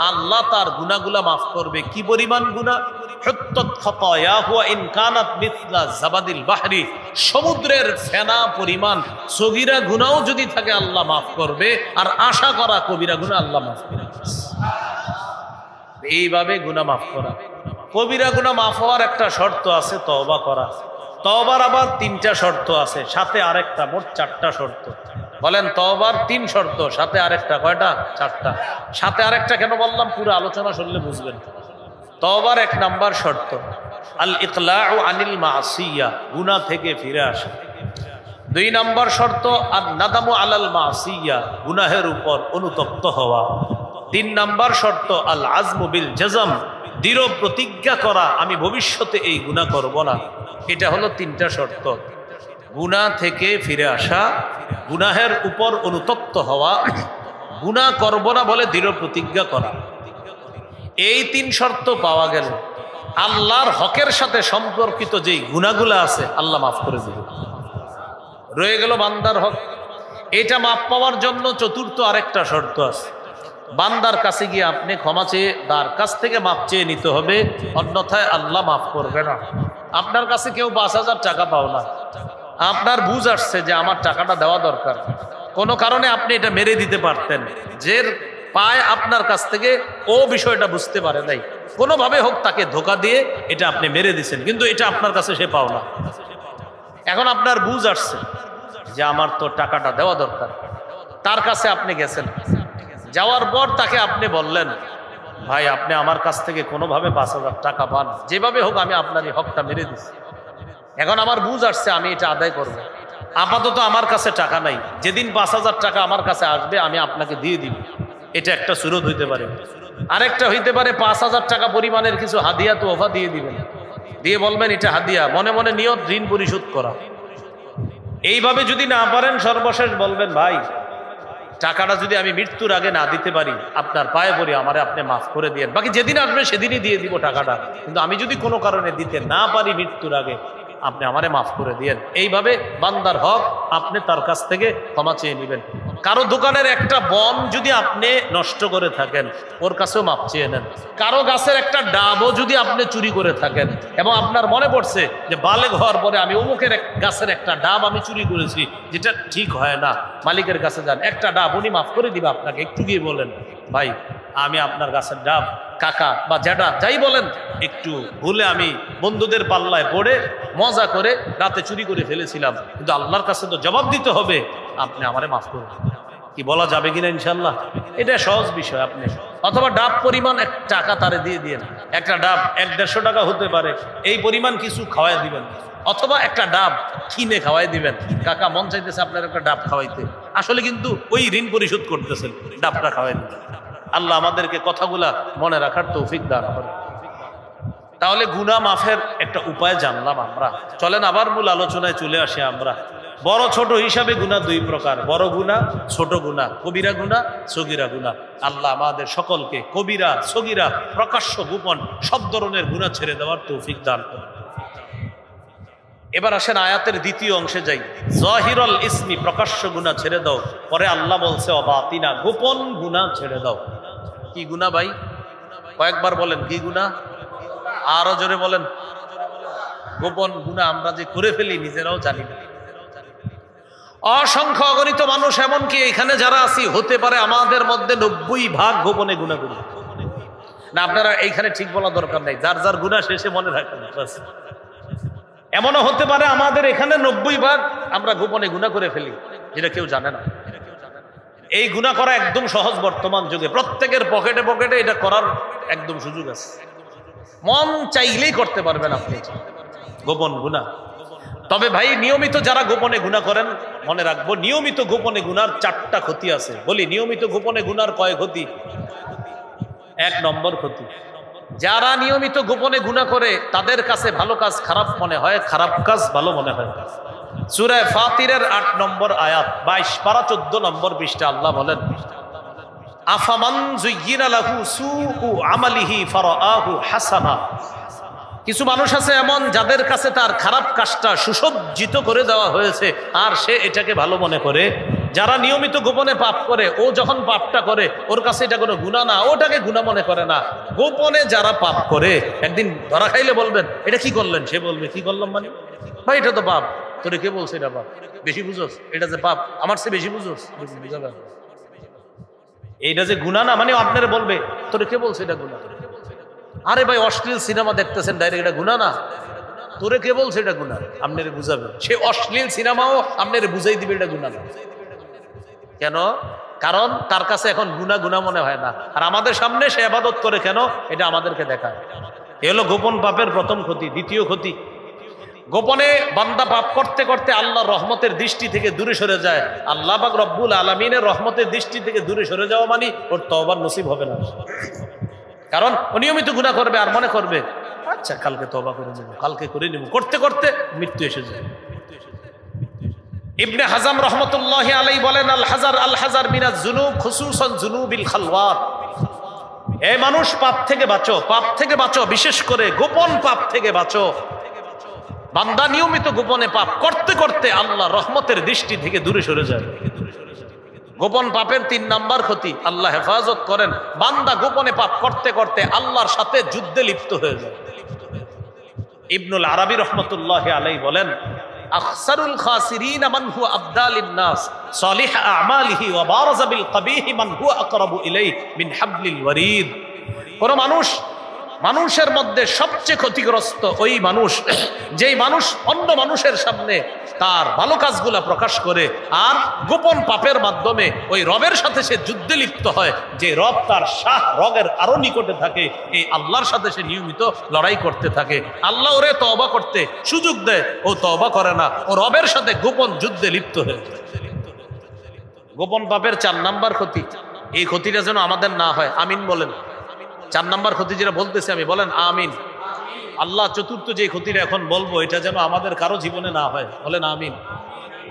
আল্লাহ তার গুনাহগুলা মাফ করবে। কি পরিমাণ গুনাহ? হুত্তাত খাতায়াহু ইন কানাত মিসলা জাবাদিল বাহরি, সমুদ্রের ফেনা পরিমাণ সগীরা গুনাহও যদি থাকে আল্লাহ মাফ করবে, আর আশা করা কবিরা গুনাহ আল্লাহ মাফ করবে। এইভাবে গুনাহ মাফ করা। কবিরা গুনাহ মাফ হওয়ার একটা শর্ত আছে, তওবা করা। তওবার আবার 3টা শর্ত আছে, সাথে আরেকটা, মোট 4টা শর্ত। বলেন তওবার 3 শর্ত, সাথে আরেকটা, কয়টা? 4টা। সাথে আরেকটা কেন বললাম, পুরো আলোচনা শুনলে বুঝবেন। তওবার 1 নাম্বার শর্ত আল ইকলাউ আনিল মাসিয়া, গুনাহ থেকে ফিরে আসা। 2 নাম্বার শর্ত আর নাদামু আলাল মাসিয়া, গুনাহের উপর অনুতপ্ত হওয়া। 3 নাম্বার শর্ত আল আজমু বিল জাজম, দৃঢ় প্রতিজ্ঞা করা আমি ভবিষ্যতে এই গুনাহ করব না। এটা হলো 3টা শর্ত। গুনাহ থেকে ফিরে আসা, গুনাহের উপর অনুতপ্ত হওয়া, গুনাহ করব না বলে দৃঢ় প্রতিজ্ঞা করা। এই 3 শর্ত পাওয়া গেল, আল্লাহর হকের সাথে সম্পর্কিত যেই গুনাহগুলো আছে আল্লাহ মাফ করে দেবে। রয়ে গেল বান্দার হক। এটা মাফ পাওয়ার জন্য 4র্থ আরেকটা শর্ত আছে, বান্দার কাছে গিয়ে আপনি ক্ষমা চেয়ে তার কাছ থেকে মাফ চেয়ে নিতে হবে, অন্যথায় আল্লাহ মাফ করবে না। আপনার কাছে কেউ 5000 টাকা পাও না, আপনার বুঝ আসছে যে আমার টাকাটা দেওয়া দরকার, কোনো কারণে আপনি এটা মেরে দিতে পারতেন, যে পায় আপনার কাছ থেকে ও বিষয়টা বুঝতে পারে নাই, কোনোভাবে হোক তাকে ধোকা দিয়ে এটা আপনি মেরে দিচ্ছেন, কিন্তু এটা আপনার কাছে সে পাও না। এখন আপনার বুঝ আসছে যে আমার তো টাকাটা দেওয়া দরকার, তার কাছে আপনি গেছেন, যাওয়ার পর তাকে আপনি বললেন, ভাই আপনি আমার কাছ থেকে কোনোভাবে 5000 টাকা পান, যেভাবে হোক আমি আপনার এই হকটা মেরে দিচ্ছি, এখন আমার বুঝ আসছে আমি এটা আদায় করব, আপাতত আমার কাছে টাকা নাই, যেদিন 5000 টাকা আমার কাছে আসবে আমি আপনাকে দিয়ে দিব। এটা একটা সুরত হইতে পারে। আরেকটা হইতে পারে 5000 টাকা পরিমাণের কিছু হাদিয়া তোহফা দিয়ে দিবেন, দিয়ে বলবেন এটা হাদিয়া, মনে মনে নিয়ত ঋণ পরিশোধ করা। এইভাবে যদি না পারেন সর্বশেষ বলবেন ভাই টাকাটা যদি আমি মৃত্যুর আগে না দিতে পারি আপনার পায়ে পড়ি, আমারে আপনি মাফ করে দিয়েন, বাকি যেদিন আসবে সেদিনই দিয়ে দিব টাকাটা, কিন্তু আমি যদি কোনো কারণে দিতে না পারি মৃত্যুর আগে আপনি আমারে মাফ করে দিয়েন। এইভাবে বান্দার হক আপনি তার কাছ থেকে ক্ষমা চেয়ে নেবেন। কারো দোকানের একটা বন যদি আপনি নষ্ট করে থাকেন ওর কাছেও মাপ চেয়ে নেন। কারো গাছের একটা ডাবও যদি আপনি চুরি করে থাকেন এবং আপনার মনে পড়ছে যে বালেগ হওয়ার পরে আমি অমুকের গাছের একটা ডাব আমি চুরি করেছি, যেটা ঠিক হয় না, মালিকের কাছে যান, একটা ডাব উনি মাফ করে দিবে আপনাকে। একটু গিয়ে বলেন ভাই আমি আপনার গাছের ডাব কাকা বা জ্যাঠা যাই বলেন একটু ভুলে আমি বন্ধুদের পাল্লায় পড়ে মজা করে রাতে চুরি করে ফেলেছিলাম, কিন্তু আল্লাহর কাছে তো জবাব দিতে হবে, আপনি আমারে মাফ করুন। কি বলা যাবে কিনা ইনশাল্লাহ? এটা সহজ বিষয়। আপনি অথবা ডাব পরিমাণ এক টাকা তারে দিয়ে দিয়েন, একটা ডাব 100-150 টাকা হতে পারে, এই পরিমাণ কিছু খাওয়াই দিবেন, অথবা একটা ডাব কিনে খাওয়াই দিবেন। কাকা মন চাইতেছে আপনার একটা ডাব খাওয়াইতে, আসলে কিন্তু ওই ঋণ পরিশোধ করতেছেন, ডাবটা খাওয়াই দিবেন। আল্লাহ আমাদেরকে কথাগুলা মনে রাখার তৌফিক দান করে। তাহলে গুনাহ মাফের একটা উপায় জানলাম আমরা। চলেন আবার মূল আলোচনায় চলে আসি আমরা। বড় ছোট হিসাবে গুনাহ দুই প্রকার, বড় গুনাহ ছোট গুনাহ, কবিরা গুনাহ সগীরা গুনাহ। আল্লাহ আমাদের সকলকে কবিরা সগীরা প্রকাশ্য গোপন সব ধরনের গুনাহ ছেড়ে দেওয়ার তৌফিক দান করুন। এবার আসেন আয়াতের দ্বিতীয় অংশে যাই। জাহিরুল ইসমি প্রকাশ্য গুনাহ ছেড়ে দাও, পরে আল্লাহ বলছে অবাতিনা গোপন গুনাহ ছেড়ে দাও। কি গুনাহ ভাই? কয়েকবার বলেন কি গুনাহ, আরো জোরে বলেন। গোপন গুনাহ আমরা যে করে ফেলি নিজেরাও জানি না। অসংখ্য অগণিত মানুষ, এমনকি এখানে যারা আছি হতে পারে আমাদের মধ্যে 90% গোপনে গুনাহ করি না। আপনারা এইখানে ঠিক বলা দরকার নাই, যার যার গুনাহ শেষে মনে রাখেন। এমনও হতে পারে আমাদের এখানে 90% আমরা গোপনে গুনাহ করে ফেলি, যেটা কেউ জানে না। এই গুনাহ করা একদম সহজ বর্তমান যুগে, প্রত্যেকের পকেটে পকেটে এটা করার একদম সুযোগ আছে, মন চাইলেই করতে পারবেন আপনি গোপন গুনাহ। তবে ভাই নিয়মিত যারা গোপনে গুনাহ করেন মনে রাখবো, নিয়মিত গোপনে গুনার 4টা ক্ষতি আছে। বলি নিয়মিত গোপনে গুনার কয় ক্ষতি? 1 নম্বর ক্ষতি, যারা নিয়মিত গোপনে গুনাহ করে তাদের কাছে ভালো কাজ খারাপ মনে হয়, খারাপ কাজ ভালো মনে হয়। সূরা ফাতিরের 8 নম্বর আয়াত 22 পারা 14 নম্বর পৃষ্ঠা আল্লাহ বলেন আফামান যুয়্যিনা লাহু সুউ আমালিহি ফারাআহু হাসানা। কিছু মানুষ আছে এমন যাদের কাছে তার খারাপ কাজটা সুসজ্জিত করে দেওয়া হয়েছে আর সে এটাকে ভালো মনে করে। যারা নিয়মিত গোপনে পাপ করে ও যখন পাপটা করে ওর কাছে এটা কোনো গুনাহ না, ওটাকে গুনাহ মনে করে না। গোপনে যারা পাপ করে একদিন ধরা খাইলে বলবেন এটা কি করলেন, সে বলবে কি করলাম মানে ভাই এটা তো পাপ। তোরে কে বলছে এটা পাপ? বেশি বুঝোস, এটা যে পাপ আমার চেয়ে বেশি বুঝোস, বুঝাবে এইটা যে গুনাহ না, মানে আপনারা বলবে তোরে কে বলছে এটা গুনাহ। আরে ভাই অশ্লীল সিনেমা দেখতেছেন ডাইরেক্ট, এটা গুনাহ না, তোরে কে বলছে এটা গুনাহ, আপনারে বুঝাবে। সে অশ্লীল সিনেমাও আপনারে বুঝাই দিবে এটা গুনাহ না। কেন? কারণ তার কাছে এখন গুনাহ গুনাহ মনে হয় না, আর আমাদের সামনে সে ইবাদত করে কেন, এটা আমাদেরকে দেখায়। এ হলো গোপন পাপের প্রথম ক্ষতি। দ্বিতীয় ক্ষতি, গোপনে বান্দা পাপ করতে করতে আল্লাহর রহমতের দৃষ্টি থেকে দূরে সরে যায়। আল্লাহ পাক রব্বুল আলামিনের রহমতের দৃষ্টি থেকে দূরে সরে যাওয়া মানে ওর তওবার নসিব হবে না। কারণ ও নিয়মিত গুনাহ করবে আর মনে করবে আচ্ছা কালকে তওবা করে নেব, কালকে করে নেব, করতে করতে মৃত্যু এসে যায়। ইবনে হাজাম রহমতুল্লাহি আলাইহি বলেন আল হাজার মিনাজ যুনুব খুসুসান যুনুবিল খালওয়াত। এই মানুষ পাপ থেকে বাঁচো, পাপ থেকে বাঁচো, বিশেষ করে গোপন পাপ থেকে বাঁচো। বান্দা নিয়মিত গোপনে পাপ করতে করতে আল্লাহ রহমতের দৃষ্টি থেকে দূরে সরে যায়। গোপন পাপের 3 নাম্বার ক্ষতি, আল্লাহ হেফাজত করেন, বান্দা গোপনে পাপ করতে করতে আল্লাহর সাথে যুদ্ধে লিপ্ত হয়ে যায়। ইবনুল আরাবী রহমতুল্লাহি আলাইহি বলেন আখসারুল খাসিরিন মান হুয়া আবদালিন নাস সালিহ আমালিহি ওয়া বারাযা বিল কবিহ মান হুয়া আকরাবু ইলাইহি মিন হাবলিল ওয়ারিদ। কোন মানুষের মধ্যে সবচেয়ে ক্ষতিগ্রস্ত ওই মানুষ যেই মানুষ অন্য মানুষের সামনে তার ভালো কাজগুলা প্রকাশ করে আর গোপন পাপের মাধ্যমে ওই রবের সাথে সে যুদ্ধে লিপ্ত হয়। যে রব তার শাহ রগের আরো নিকটে থাকে, এই আল্লাহর সাথে সে নিয়মিত লড়াই করতে থাকে। আল্লাহ ওরে তওবা করতে সুযোগ দেয়, ও তওবা করে না, ও রবের সাথে গোপন যুদ্ধে লিপ্ত হয়ে যায়। গোপন পাপের 4 নাম্বার ক্ষতি, এই ক্ষতিটা যেন আমাদের না হয়। আমিন বলেন। 4 নাম্বার ক্ষতি যেটা বলতেছি আমি, বলেন আমিন। আল্লাহ চতুর্থ যে ক্ষতিটা এখন বলবো এটা যেন আমাদের কারো জীবনে না হয়, বলেন আমিন।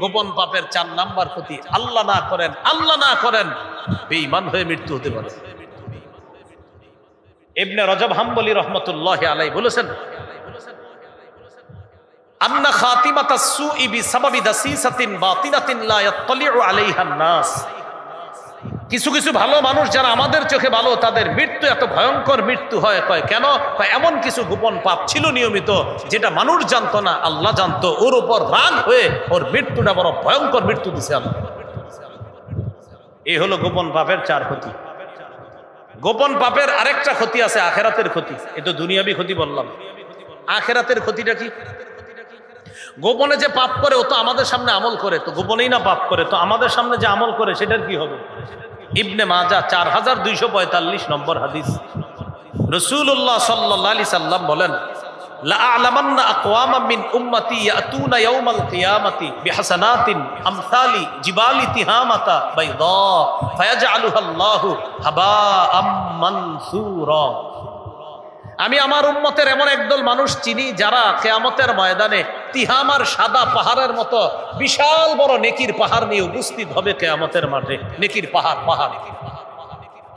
গোপন পাপের 4 নাম্বার ক্ষতি, আল্লাহ না করেন বেঈমান হয়ে মৃত্যু হতে পারে। ইবনে রজব হাম্বলি রহমতুল্লাহি আলাইহি বলেছেন, আন্না খাতিমাতাস সুই বিসাবাবি দাসিসাতিন বাতিনাতিন লা ইয়াত্তালিউ আলাইহান নাস। কিছু কিছু ভালো মানুষ যারা আমাদের চোখে ভালো, তাদের মৃত্যু এত ভয়ঙ্কর মৃত্যু হয়। কয় কেন? এমন কিছু গোপন পাপ ছিল নিয়মিত, যেটা মানুষ জানতো না, আল্লাহ জানতো। ওর উপর রাগ হয়ে ওর মৃত্যুটা বড় ভয়ঙ্কর মৃত্যু দিছে আল্লাহ। এই হলো গোপন পাপের 4 ক্ষতি। গোপন পাপের আরেকটা ক্ষতি আছে, আখেরাতের ক্ষতি। এ তো দুনিয়াবি ক্ষতি বললাম, আখেরাতের ক্ষতিটা কি? গোপনে যে পাপ করে ও তো আমাদের সামনে আমল করে, তো গোপনেই না পাপ করে, তো আমাদের সামনে যে আমল করে সেটার কি হবে? ইবনে মাজাহ 4245 নম্বর হাদিস, রাসূলুল্লাহ সাল্লাল্লাহু আলাইহি সাল্লাম বলেন, লা আ'লামান্না আকওয়ামান মিন উম্মতি ইয়াতুনা ইয়াওমাল কিয়ামাতি বিহাসানাতিন আমসালি জিবালি তিহামাতা বাইদা ফায়াজআলুহা আল্লাহু হাবাআম মানসুরা। আমি আমার উম্মতের এমন একদল মানুষ চিনি যারা কিয়ামতের ময়দানে তিহামার সাদা পাহাড়ের মতো বিশাল বড় নেকির পাহাড় নিয়ে উপস্থিত হবে কিয়ামতের মাঠে। নেকির পাহাড়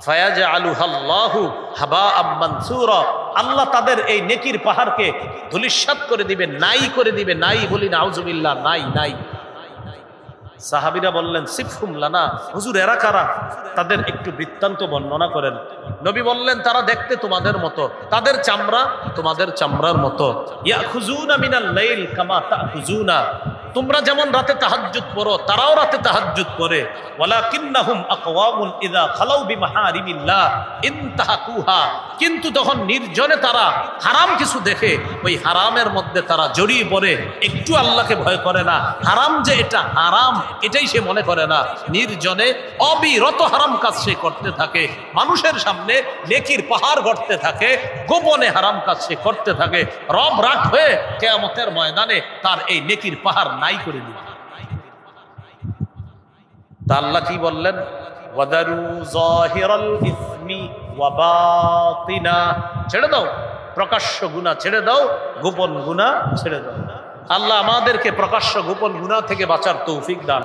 ফায়াজআলুহা আল্লাহু হাবাআম মানসুরা। আল্লাহ তাদের এই নেকির পাহাড়কে ধূলিসাৎ করে দিবে, নাই করে দিবে। নাই বলি নাউজুবিল্লাহ, নাই। সাহাবীরা বললেন, সিফহুম লানা, হুজুর এরা কারা? তাদের একটু বৃত্তান্ত বর্ণনা করেন। নবী বললেন, তারা দেখতে তোমাদের মতো, তাদের চামড়া তোমাদের চামড়ার মতো। ইয়াখুজুনা মিনাল লাইল কামা তাখুজুনা, তোমরা যেমন রাতে তাহাজ্জুদ পড়ো তারাও রাতে তাহাজ্জুদ পড়ে। ওয়ালাকিন্নাহুম আকওয়ামুন ইযা খালাউ বিমাহারিমিল্লাহ ইনতাহাকুহা, কিন্তু তখন নির্জনে তারা হারাম কিছু দেখে, ওই হারামের মধ্যে তারা জড়িয়ে পড়ে, একটু আল্লাহকে ভয় করে না। হারাম যে এটা হারাম এটাই সে মনে করে না। নির্জনে অবিরত হারাম কাজ সে করতে থাকে, মানুষের সামনে নেকির পাহাড় গড়তে থাকে, গোপনে হারাম কাজ সে করতে থাকে। রব রাগ হয়ে কিয়ামতের ময়দানে তার এই নেকির পাহাড় নাই করে দিবে। তা আল্লাহ কি বললেন? ওয়াদারু যাহিরাল ইসমি ওয়া বাতিনা, ছেড়ে দাও প্রকাশ্য গুনাহ, ছেড়ে দাও গোপন গুনাহ, ছেড়ে দাও। আল্লাহ আমাদেরকে প্রকাশ্য গোপন গুনাহ থেকে বাঁচার তৌফিক দান।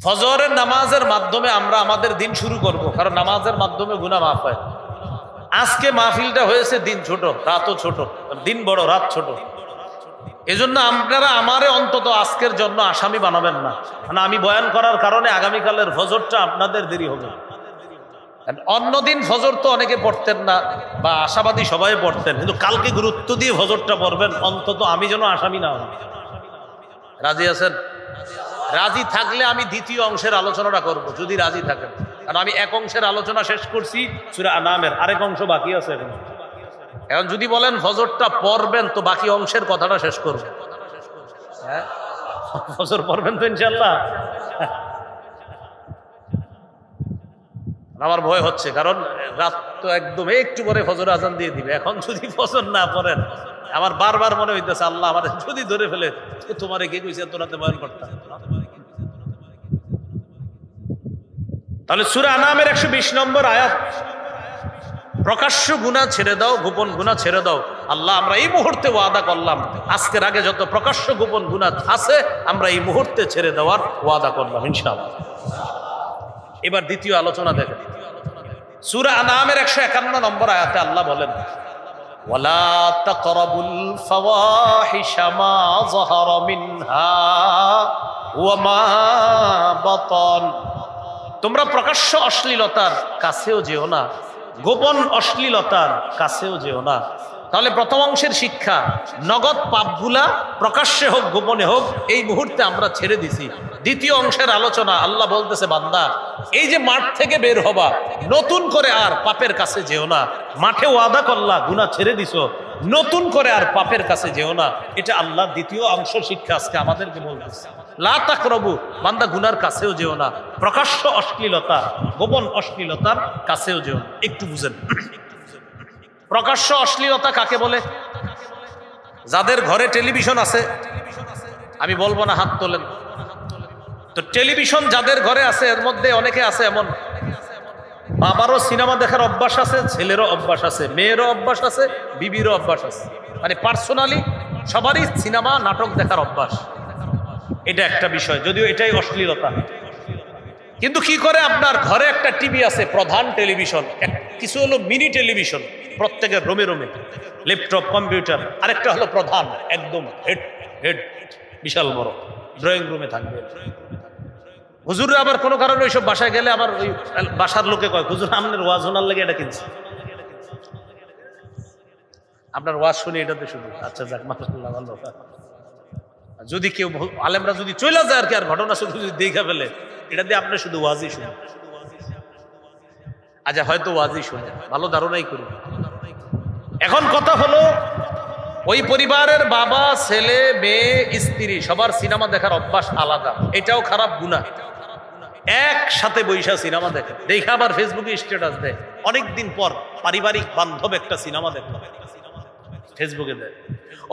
ফজরের নামাজের মাধ্যমে আমরা আমাদের দিন শুরু করব, কারণ নামাজের মাধ্যমে গুনাহ মাফ হয়। আজকে মাহফিলটা হয়েছে দিন ছোট, রাতও ছোট, দিন বড় রাত ছোট। এজন্য আপনারা আমারে অন্তত আজকের জন্য আসামি বানাবেন না। মানে আমি বয়ান করার কারণে আগামীকালের ফজরটা আপনাদের দেরি হবে। অন্যদিন ফজর তো অনেকে পড়তেন না, বা আশাবাদী সবাই পড়তেন, কিন্তু কালকে গুরুত্ব দিয়ে ফজরটা পড়বেন, অন্তত আমি যেন আসামি না হই। রাজি আছেন? রাজি থাকলে আমি দ্বিতীয় অংশের আলোচনাটা করব, যদি রাজি থাকেন। কারণ আমি এক অংশের আলোচনা শেষ করছি সূরা আনামের, আরেক অংশ বাকি আছে এখন। এখন যদি বলেন ফজরটা পড়বেন, তো বাকি অংশের কথাটা শেষ করব। হ্যাঁ, ফজর পড়বেন তো ইনশাআল্লাহ? আমার ভয় হচ্ছে, কারণ রাত তো একদম একটু পরে ফজর আজান দিয়ে দিবে। এখন যদি ফজর না পড়েন, আমার বারবার মনে হইতেছে আল্লাহ আমার যদি ধরে ফেলে, তোমারে কে কইছে এত রাতে বয়ান করতে। তাহলে সূরা আনামের 120 নম্বর আয়াত, প্রকাশ্য গুনাহ ছেড়ে দাও, গোপন গুনাহ ছেড়ে দাও। আল্লাহ আমরা এই মুহূর্তে ওয়াদা করলাম, আজকের আগে যত প্রকাশ্য গোপন গুনাহ আছে আমরা এই মুহূর্তে ছেড়ে দেওয়ার ওয়াদা করলাম ইনশাআল্লাহ। এবার দ্বিতীয় আলোচনা দেখেন, সূরা আনামের 151 নম্বর আয়াতে আল্লাহ বলেন, ওয়ালা তাকরাবুল ফাওয়াহিশা মা যাহারা মিনহা ওয়া মা বাতান, তোমরা প্রকাশ্য অশ্লীলতার কাছেও যেও না, গোপন অশ্লীলতার কাছেও যেও না। তাহলে প্রথম অংশের শিক্ষা, নগদ পাপগুলা প্রকাশ্যে হোক গোপনে হোক এই মুহূর্তে আমরা ছেড়ে দিছি। দ্বিতীয় অংশের আলোচনা, আল্লাহ বলতেছে, বান্দা এই যে মাঠ থেকে বের হবা, নতুন করে আর পাপের কাছে যেও না। মাঠে ওয়াদা করলা, গুনাহ ছেড়ে দিছো, নতুন করে আর পাপের কাছে যেও না। এটা আল্লাহ দ্বিতীয় অংশ শিক্ষা আজকে আমাদেরকে বলতেছে। লা তাকরাবু, বান্দা গুনার কাছেও যেও না, প্রকাশ্য অশ্লীলতা গোপন অশ্লীলতার কাছেও যেও না। একটু বুঝেন, প্রকাশ্য অশ্লীলতা কাকে বলে? যাদের ঘরে টেলিভিশন আছে, আমি বলবো না হাত তোলেন, তো টেলিভিশন যাদের ঘরে আছে এর মধ্যে অনেকে আছে এমন বাবারও সিনেমা দেখার অভ্যাস আছে, ছেলেরও অভ্যাস আছে, মেয়েরও অভ্যাস আছে, বিবিরও অভ্যাস আছে। মানে পার্সোনালি সবারই সিনেমা নাটক দেখার অভ্যাস। এটা একটা বিষয়, যদিও এটাই অশ্লীলতা। কিন্তু কি করে, আপনার ঘরে একটা টিভি আছে, প্রধান টেলিভিশন, কিছু হলো মিনি টেলিভিশন প্রত্যেকের রুমে রুমে, ল্যাপটপ, কম্পিউটার, আরেকটা হলো প্রধান একদম হেড হেড বিশাল বড় ড্রয়িং রুমে থাকবে। হুজুর আবার কোনো কারণে ওইসব বাসায় গেলে আবার ওই বাসার লোকে কয়, হুজুর আপনার ওয়াজ শোনার লেগে এটা কিনছে, আপনার ওয়াজ শুনে এটাতে শুধু। আচ্ছা যাক, মাশাআল্লাহ, ভালো। যদি কেউ আলেমরা যদি চলে যায় আর কি, আর ঘটনা শুধু যদি দেখা ফেলে, এটা দিয়ে আপনি শুধু ওয়াজই শুনে। আচ্ছা, হয়তো ওয়াজই শুনে, ভালো ধারণাই করি। এখন কথা হলো, ওই পরিবারের বাবা, ছেলে, মেয়ে, স্ত্রী সবার সিনেমা দেখার অভ্যাস আলাদা। এটাও খারাপ গুনাহ। একসাথে বৈশা সিনেমা দেখে, দেখে আবার ফেসবুকে স্ট্যাটাস দেয়, অনেকদিন পর পারিবারিক বান্ধব একটা সিনেমা দেখলো, ফেসবুকে দেয়।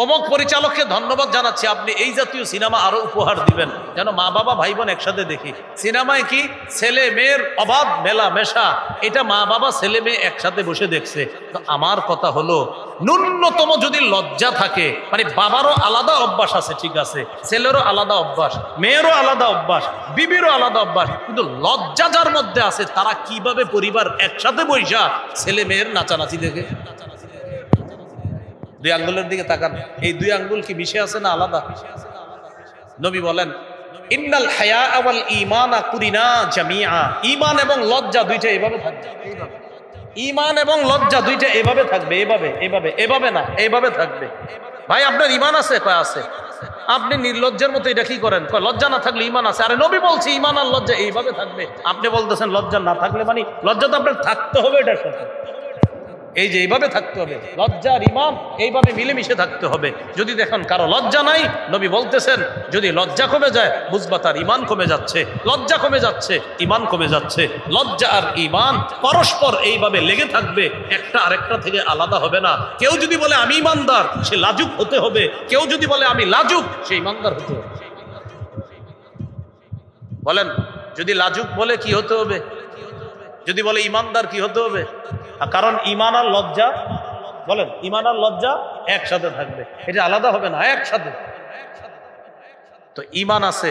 অমুক পরিচালককে ধন্যবাদ জানাচ্ছি, আপনি এই জাতীয় সিনেমা আরো উপহার দিবেন, যেন মা বাবা ভাই বোন একসাথে দেখি। সিনেমায় কি ছেলে মেয়ের অবাধ মেলা মেশা, এটা মা বাবা ছেলে মেয়ে একসাথে বসে দেখছে। তো আমার কথা হলো, ন্যূনতম যদি লজ্জা থাকে, মানে বাবারও আলাদা অভ্যাস আছে, ঠিক আছে, ছেলেরও আলাদা অভ্যাস, মেয়েরও আলাদা অভ্যাস, বিবিরও আলাদা অভ্যাস, কিন্তু লজ্জা যার মধ্যে আছে, তারা কিভাবে পরিবার একসাথে বৈশা ছেলে মেয়ের নাচানাচি দেখে? দুই আঙ্গুলের দিকে তাকান, এই দুই আঙ্গুল কি মিশে আছে না আলাদা? নবী বলেন, ইন্নাল হায়া ওয়াল ঈমানা কুরিনা জামিআ, ঈমান এবং লজ্জা দুইটা এভাবে থাকবে। ঈমান এবং লজ্জা দুইটা এভাবে থাকবে, এভাবে এভাবে এভাবে না, এভাবে থাকবে। ভাই আপনার ঈমান আছে? কয় আছে। আপনি নির্লজ্জের মতো এটা কি করেন? কয় লজ্জা না থাকলে ঈমান আছে। আরে নবী বলছে ঈমান আর লজ্জা এইভাবে থাকবে, আপনি বলতেছেন লজ্জা না থাকলে, মানে লজ্জা তো আপনার থাকতে হবে এটার সাথে। এই যে এইভাবে থাকতে হবে, লজ্জা আর ঈমান এইভাবে মিলেমিশে থাকতে হবে। যদি দেখেন কারো লজ্জা নাই, নবী বলতেছেন যদি লজ্জা কমে যায় বুঝবা তার ঈমান কমে যাচ্ছে, লজ্জা কমে যাচ্ছে, ঈমান কমে যাচ্ছে। লজ্জা আর ঈমান পরস্পর এইভাবে লেগে থাকবে, একটা আরেকটা থেকে আলাদা হবে না। কেউ যদি বলে আমি ঈমানদার, সে লাজুক হতে হবে। কেউ যদি বলে আমি লাজুক, সে ঈমানদার হতে হবে। বলেন, যদি লাজুক বলে কি হতে হবে? যদি বলে ঈমানদার কি হতে হবে? কারণ ঈমান আর লজ্জা, বলেন, ঈমান আর লজ্জা একসাথে থাকবে, এটা আলাদা হবে না, একসাথে। তো ঈমান আছে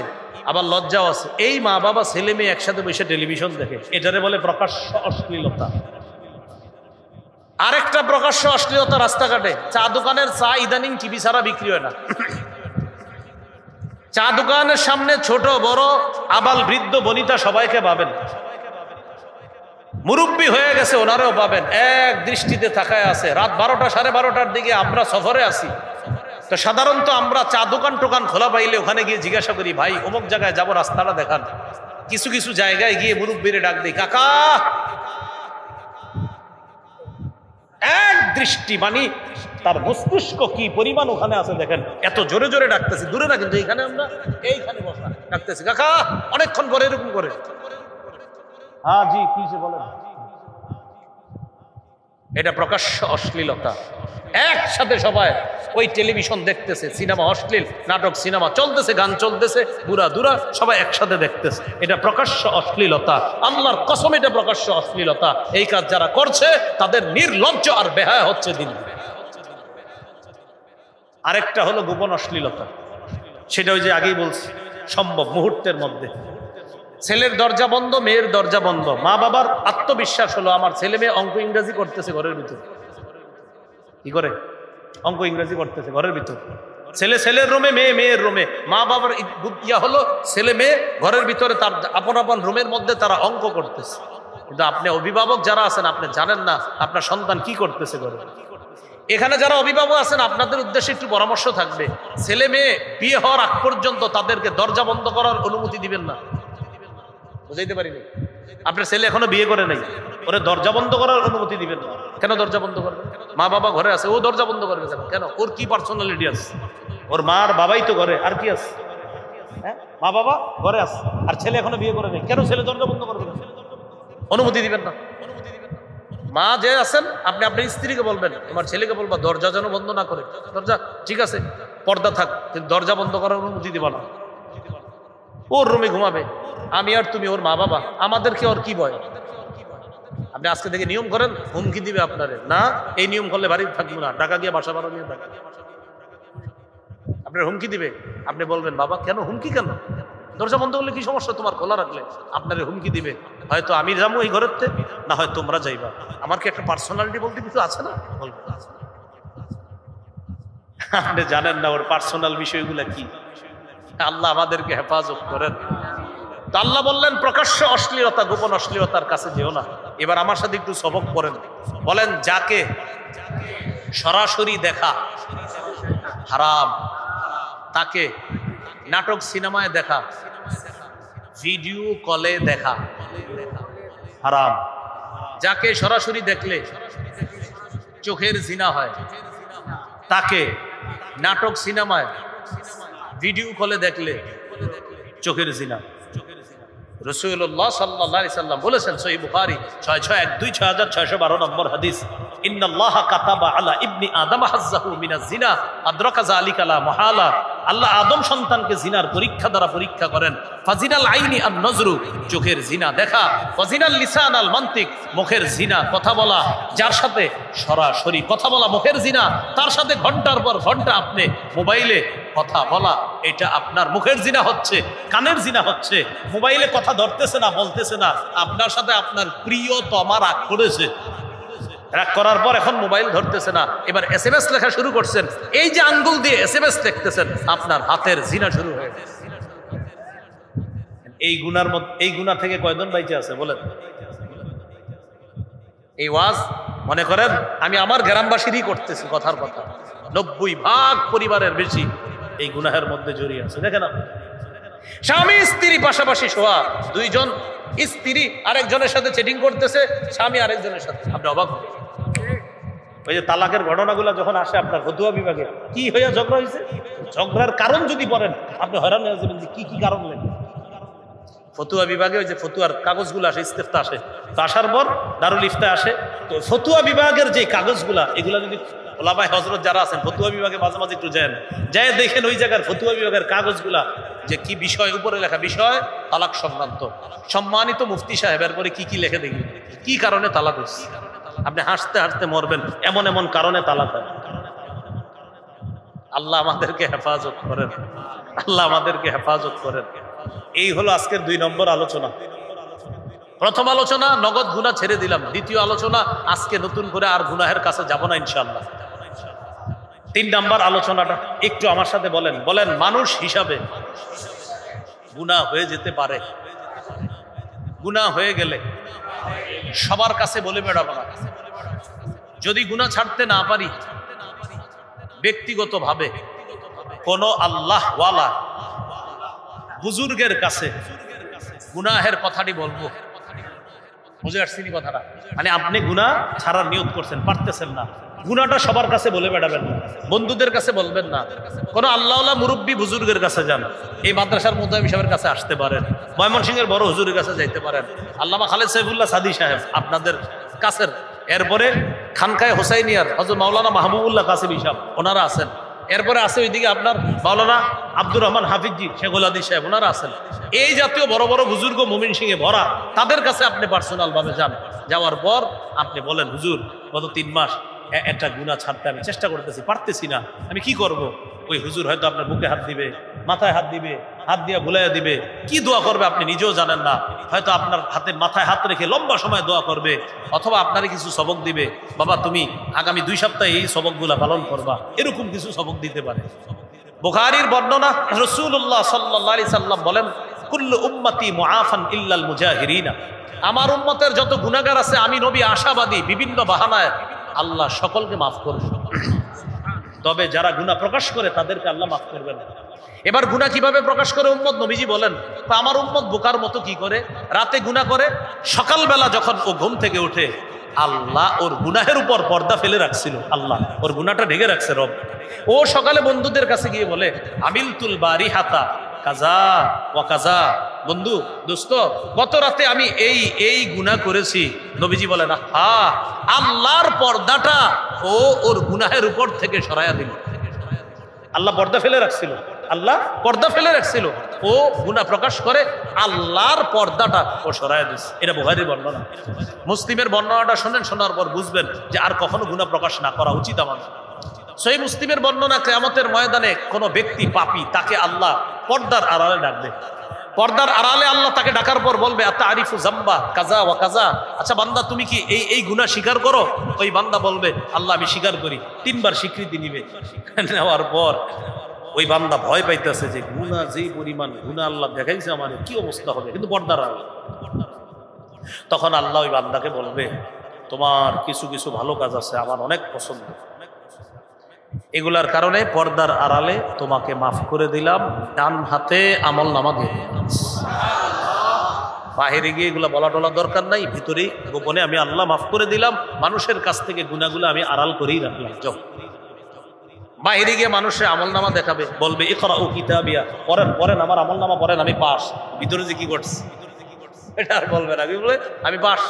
আবার লজ্জাও আছে। এই মা বাবা ছেলে মেয়ে একসাথে বসে টেলিভিশন দেখে, এটারে বলে প্রকাশ্য অশ্লীলতা। আরেকটা প্রকাশ্য অশ্লীলতা রাস্তাঘাটে, চা দোকানের চা ইদানিং টিভি ছাড়া বিক্রি হয় না। চা দোকানের সামনে ছোট বড় আবাল বৃদ্ধ বনিতা সবাইকে পাবেন, মুরব্বী হয়ে গেছে ওনারেও পাবেন, এক দৃষ্টিতে তাকায় আছে। রাত 12টা সাড়ে 12টার দিকে আমরা সফরে আছি, তো সাধারণত আমরা চা দোকান টোকান খোলা পাইলে ওখানে গিয়ে জিজ্ঞাসা করি, ভাই অমুক জায়গায় যাবো, রাস্তাটা দেখান। কিছু কিছু জায়গায় গিয়ে মুরব্বীরে ডাক দিই, কাকা। এক দৃষ্টি, মানে তার মস্তিষ্ক কি পরিমাণ ওখানে আছে দেখেন, এত জোরে জোরে ডাকতেছি, দূরে না কিন্তু এখানে, আমরা এইখানে বসা ডাকতেছি, কাকা। অনেকক্ষণ পরে এরকম করে, হ্যাঁ জি কি বলেন। এটা প্রকাশ্য অশ্লীলতা। একসাথে সবাই ওই টেলিভিশন দেখতেছে, সিনেমা, অশ্লীল নাটক, সিনেমা চলতেছে, গান চলতেছে, বুড়া দুরা সবাই একসাথে দেখতেছে, এটা প্রকাশ্য অশ্লীলতা। আল্লাহর কসম, এটা প্রকাশ্য অশ্লীলতা। এই কাজ যারা করছে তাদের নির্লজ্জ আর বেহায়া হচ্ছে দিন। আরেকটা হলো গোপন অশ্লীলতা, সেটা ওই যে আগেই বলছি, সম্ভব মুহূর্তের মধ্যে। ছেলের দরজা বন্ধ, মেয়ের দরজা বন্ধ, মা বাবার আত্মবিশ্বাস হলো আমার ছেলে মেয়ে অঙ্ক ইংরেজি করতেছে ঘরের ভিতর। কি করে? অঙ্ক ইংরেজি করতেছে ঘরের ভিতর। ছেলে ছেলের রুমে, মেয়ে মেয়ের রুমে। মা বাবার ইয়া হলো ছেলে মেয়ে ঘরের ভিতরে তার আপন আপন রুমের মধ্যে তারা অঙ্ক করতেছে। কিন্তু আপনি অভিভাবক যারা আছেন, আপনি জানেন না আপনার সন্তান কি করতেছে ঘরে। এখানে যারা অভিভাবক আছেন, আপনাদের উদ্দেশ্যে একটু পরামর্শ থাকবে, ছেলে মেয়ে বিয়ে হওয়ার আগ পর্যন্ত তাদেরকে দরজা বন্ধ করার অনুমতি দিবেন না। বুঝাইতে পারিনি? আপনার ছেলে এখনো বিয়ে করে নাই, ওরে দরজা বন্ধ করার অনুমতি দিবেন না। কেন দরজা বন্ধ করবে? মা বাবা ঘরে আছে, ও দরজা বন্ধ করবে কেন? ওর কি পার্সোনালিটি আছে? ওর মার বাবাই তো ঘরে, আর কি আছে? হ্যাঁ, মা বাবা ঘরে আছে, আর ছেলে এখনো বিয়ে করে নেই, কেন ছেলে দরজা বন্ধ করবে? অনুমতি দিবেন না। মা যে আছেন, আপনি আপনার স্ত্রীকে বলবেন, তোমার ছেলেকে বলবা দরজা যেন বন্ধ না করে। দরজা ঠিক আছে, পর্দা থাক, কিন্তু দরজা বন্ধ করার অনুমতি দিবা না। ওর রুমে ঘুমাবে, আমি আর তুমি ওর মা বাবা, আমাদেরকে ওর কি ভয়? আপনি আজকে থেকে নিয়ম করেন, হুমকি দিবে আপনারে, না এই নিয়ম করলে বাড়ি থাকবো না, টাকা দিয়ে বাসা ভাড়া নিয়ে থাকবে, আপনার হুমকি দিবে। আপনি বলবেন বাবা কেন হুমকি, কেন দরজা বন্ধ করলে কি সমস্যা, তোমার খোলা রাখলে, আপনার হুমকি দিবে। হয়তো আমি যাবো এই ঘরের থেকে, না হয় তোমরা যাইবা, আমার কি একটা পার্সোনালিটি বলতে কিছু আছে না, বলবে। আপনি জানেন না ওর পার্সোনাল বিষয়গুলো কি। আল্লাহ আমাদেরকে হেফাজত করেন। তো আল্লাহ বললেন প্রকাশ্য অশ্লীলতা, গোপন অশ্লীলতার কাছে যেও না। এবার আমার সাথে একটু সবক পড়েন। বলেন যাকে সরাসরি দেখা হারাম, তাকে নাটক সিনেমায় দেখা, ভিডিও কলে দেখা হারাম। যাকে সরাসরি দেখলে চোখের জিনা হয়, তাকে নাটক সিনেমায় ভিডিও কলে দেখলে চোখের জিনা। রাসূলুল্লাহ সাল্লাল্লাহু আলাইহি সাল্লাম বলেছেন, সহিহ বুখারী 6612 6612 নম্বর হাদিস, ইন্নাল্লাহা কাতাবা আলা ইবনি আদম হাজ্জাহু মিনাজ জিনা আদরাকা যালিকা লা মুহালা। আল্লাহ আদম সন্তানকে জিনার পরীক্ষা দ্বারা পরীক্ষা করেন। ফাজিনাল আইনি আন নজরু, চোখের জিনা দেখা, ফাজিনাল লিসান আল মান্তিক, মুখের জিনা কথা বলা, যার সাথে সরাসরি কথা বলা মুখের জিনা, তার সাথে ঘন্টার পর ঘন্টা আপনি মোবাইলে কথা বলা, এটা আপনার মুখের জিনা হচ্ছে, কানের জিনা হচ্ছে। মোবাইলে কথা ধরতেছে না, বলতেছে না, আপনার সাথে আপনার প্রিয়তমা রাগ করেছে, রাগ করার পর এখন মোবাইল ধরতেছে না, এবার SMS লেখা শুরু করছেন, এই যে আঙ্গুল দিয়ে SMS লিখতেছেন, আপনার হাতের জিনা শুরু হয়ে গেছে। এই গুনাহ থেকে কয়জন বাইচে আছে বলেন? এই ওয়াজ মনে করেন আমি আমার গ্রামবাসীরই করতেছি, কথার কথা 90% পরিবারের বেশি এই গুনাহের মধ্যে জড়িয়ে আছে। দেখেন আপনি, স্বামী স্ত্রী পাশাপাশি শোয়া, দুইজন স্ত্রী আরেকজনের সাথে চ্যাটিং করতেছে, স্বামী আরেকজনের সাথে। আপনি অবাক হবেন, ওই যে তালাকের ঘটনাগুলো যখন আসে আপনার ফতুয়া বিভাগে, কি হইয়া ঝগড়া হয়েছে, ঝগড়ার কারণ যদি পড়েন আপনি হয়রান হয়ে যাবেন যে কি কি কারণ লাগে। ফতুয়া বিভাগে ওই যে ফতুয়ার কাগজগুলো আসে, ইস্তেফতা আসে, তো আসার পর দারুল ইফতা আসে, তো ফতুয়া বিভাগের যে কাগজগুলা, এগুলা যদি ওলামায়ে হযরত যারা আছেন ফতুয়া বিভাগে মাঝে মাঝে একটু যান, যায় দেখেন ওই জায়গার ফতুয়া বিভাগের কাগজগুলা যে কি বিষয়, উপরে লেখা বিষয় তালাক সংক্রান্ত, সম্মানিত মুফতি সাহেবের পরে কি কি লেখে দেখি, কি কারণে তালাক হয়েছে। আপনি হাসতে হাসতে মরবেন, এমন এমন কারণে তালাক হয়। আল্লাহ আমাদেরকে হেফাজত করেন, আল্লাহ আমাদেরকে হেফাজত করেন। এই হলো আজকের 2 নম্বর আলোচনা। প্রথম আলোচনা নগদ গুনাহ ছেড়ে দিলাম, দ্বিতীয় আলোচনা আজকে নতুন করে আর গুনাহের কাছে যাব না ইনশাআল্লাহ। 3 নম্বর আলোচনাটা একটু আমার সাথে বলেন, বলেন মানুষ হিসাবে গুনাহ হয়ে যেতে পারে, গুনাহ হয়ে গেলে সবার কাছে বলে বেড়াবো না। যদি গুনাহ ছাড়তে না পারি, ব্যক্তিগতভাবে কোন আল্লাহওয়ালা বুজুর্গের কাছে গুনাহের কথাটি বলবো। বুঝে আসছিনি কথাটা? মানে আপনি গুনাহ ছাড়ার নিয়ত করছেন, পারতেছেন না, গুনাহটা সবার কাছে বলে বেড়াবেন না, বন্ধুদের কাছে বলবেন না, কোন আল্লাহওয়ালা মুরব্বী বুজুর্গের কাছে যান। এই মাদ্রাসার মুতাহিম সাহেবের কাছে আসতে পারেন, ময়মনসিংহের বড় হুজুরের কাছে যাইতে পারেন, আল্লামা খালেদ সাইফুল্লাহ সাদি সাহেব আপনাদের কাছের, এরপরে খানকায়ে হোসাইনিয়ার হযরত মাওলানা মাহবুবুল্লাহ কাসিমি সাহেব ওনারা আছেন, এরপরে আছে ওইদিকে আপনার মাওলানা আব্দুর রহমান হাফিজি শেখুল হাদিস সাহেব ওনারা আছেন। এই জাতীয় বড় বড় বুজুর্গ মুমিন সিংহে ভরা, তাদের কাছে আপনি পার্সোনাল ভাবে যান। যাওয়ার পর আপনি বলেন, হুজুর গত 3 মাস একটা গুনাহ ছাড়তে আমি চেষ্টা করতেছি, পারতেছি না, আমি কি করব? ওই হুজুর হয়তো আপনার বুকে হাত দিবে, মাথায় হাত দিবে, হাত দিয়ে ভুলাইয়া দিবে, কি দোয়া করবে আপনি নিজেও জানেন না, হয়তো আপনার হাতে মাথায় হাত রেখে লম্বা সময় দোয়া করবে, অথবা আপনারই কিছু সবক দিবে, বাবা তুমি আগামী 2 সপ্তাহে এই সবকগুলা পালন করবা, এরকম কিছু সবক দিতে পারে। বুখারীর বর্ণনা, রাসূলুল্লাহ সাল্লাল্লাহু আলাইহি সাল্লাম বলেন, কুল্লু উম্মতি মুআফান ইল্লাল মুজাহিরিনা, আমার উম্মতের যত গুনাহগার আছে আমি নবী আশাবাদী, বিভিন্ন বাহানায় আল্লাহ সকলকে মাফ করবে, তবে যারা গুনাহ প্রকাশ করে তাদেরকে আল্লাহ মাফ করবেন। এবার গুনাহ কিভাবে প্রকাশ করে উম্মত? নবীজি বলেন, আমার উম্মত বোকার মতো কি করে, রাতে গুনাহ করে, সকালবেলা যখন ও ঘুম থেকে ওঠে আল্লাহ ওর গুনাহের উপর পর্দা ফেলে রাখছিল, আল্লাহ ওর গুনাহটা ঢেকে রাখছে রব। ও সকালে বন্ধুদের কাছে গিয়ে বলে, আমিলতুল বারিহাতা কাজা ওয়া কাজা, বন্ধু দোস্ত গত রাতে আমি এই গুনাহ করেছি। নবীজি বলেন, হ্যাঁ, আল্লাহর পর্দাটা ও ওর গুনাহের উপর থেকে সরাইয়া দিল, আল্লাহ পর্দা ফেলে রাখছিল। আল্লাহ পর্দা ফেলে রাখছিল, ও গুনাহ প্রকাশ করে আল্লাহর পর্দাটা ও সরায় দিচ্ছে। এটা বুখারীর বর্ণনা। মুসলিমের বর্ণনাটা শোনেন, শোনার পর বুঝবেন যে আর কখনো গুনাহ প্রকাশ না করা উচিত আমাদের। সহিহ মুসলিমের বর্ণনা, কিয়ামতের ময়দানে কোনো ব্যক্তি পাপী, তাকে আল্লাহ পর্দার আড়ালে ডাকবে। পর্দার আড়ালে আল্লাহ তাকে ডাকার পর বলবে, আতারিফু যামবা কাজা ওয়া কাজা, আচ্ছা বান্দা তুমি কি এই এই গুনাহ স্বীকার করো? ওই বান্দা বলবে, আল্লাহ আমি স্বীকার করি। 3 বার স্বীকৃতি নিবে। নেওয়ার পর ওই বান্দা ভয় পাইতেছে যে গুনাহ, যেই পরিমাণ গুনাহ আল্লাহ দেখাইছে আমার, কি অবস্থা হবে, কিন্তু পর্দার আড়ালে। তখন আল্লাহ ওই বান্দাকে বলবে, তোমার কিছু কিছু ভালো কাজ আছে আমার অনেক পছন্দ, এগুলার কারণে পর্দার আড়ালে তোমাকে মাফ করে দিলাম, ডান হাতে আমল নামা দিয়ে দিলাম। বাহিরে গিয়ে এগুলা বলা টলার দরকার নাই, ভিতরে গোপনে আমি আল্লাহ মাফ করে দিলাম, মানুষের কাছ থেকে গুনাহগুলো আমি আড়াল করেই রাখলাম। বাহিরে গিয়ে মানুষের আমল নামা দেখাবে, বলবে ইকরাউ কিতাবিয়া, পড়েন পড়েন আমার আমল নামা পড়েন, আমি পাস। ভিতরে যে কি করছি এটা আর বলবে না, কি বলে আমি পাস।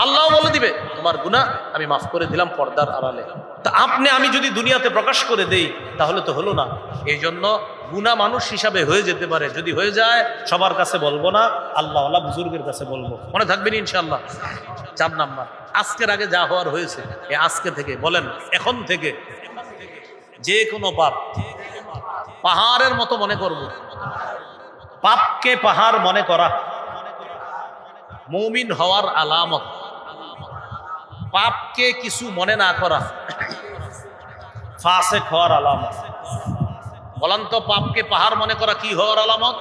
আল্লাহ বলে দিবে তোমার গুনাহ আমি মাফ করে দিলাম পর্দার আড়ালে। তা আমি যদি দুনিয়াতে প্রকাশ করে দেই তাহলে তো হলো না। এই জন্য গুনাহ মানুষ হিসাবে হয়ে যেতে পারে, যদি হয়ে যায় সবার কাছে বলবো না, আল্লাহওয়ালা বুজুর্গের কাছে বলবো। মনে থাকবেন ইনশাআল্লাহ। 4 নাম্বার, আজকের আগে যা হওয়ার হয়েছে, আজকে থেকে বলেন, এখন থেকে যে কোনো পাপ পাহাড়ের মতো মনে করব। পাপকে পাহাড় মনে করা মুমিন হওয়ার আলামত। পাপকে কিছু মনে না করা ফাসিক হওয়ার আলামত। বলেন তো, পাপকে পাহাড় মনে করা কি হওয়ার আলামত?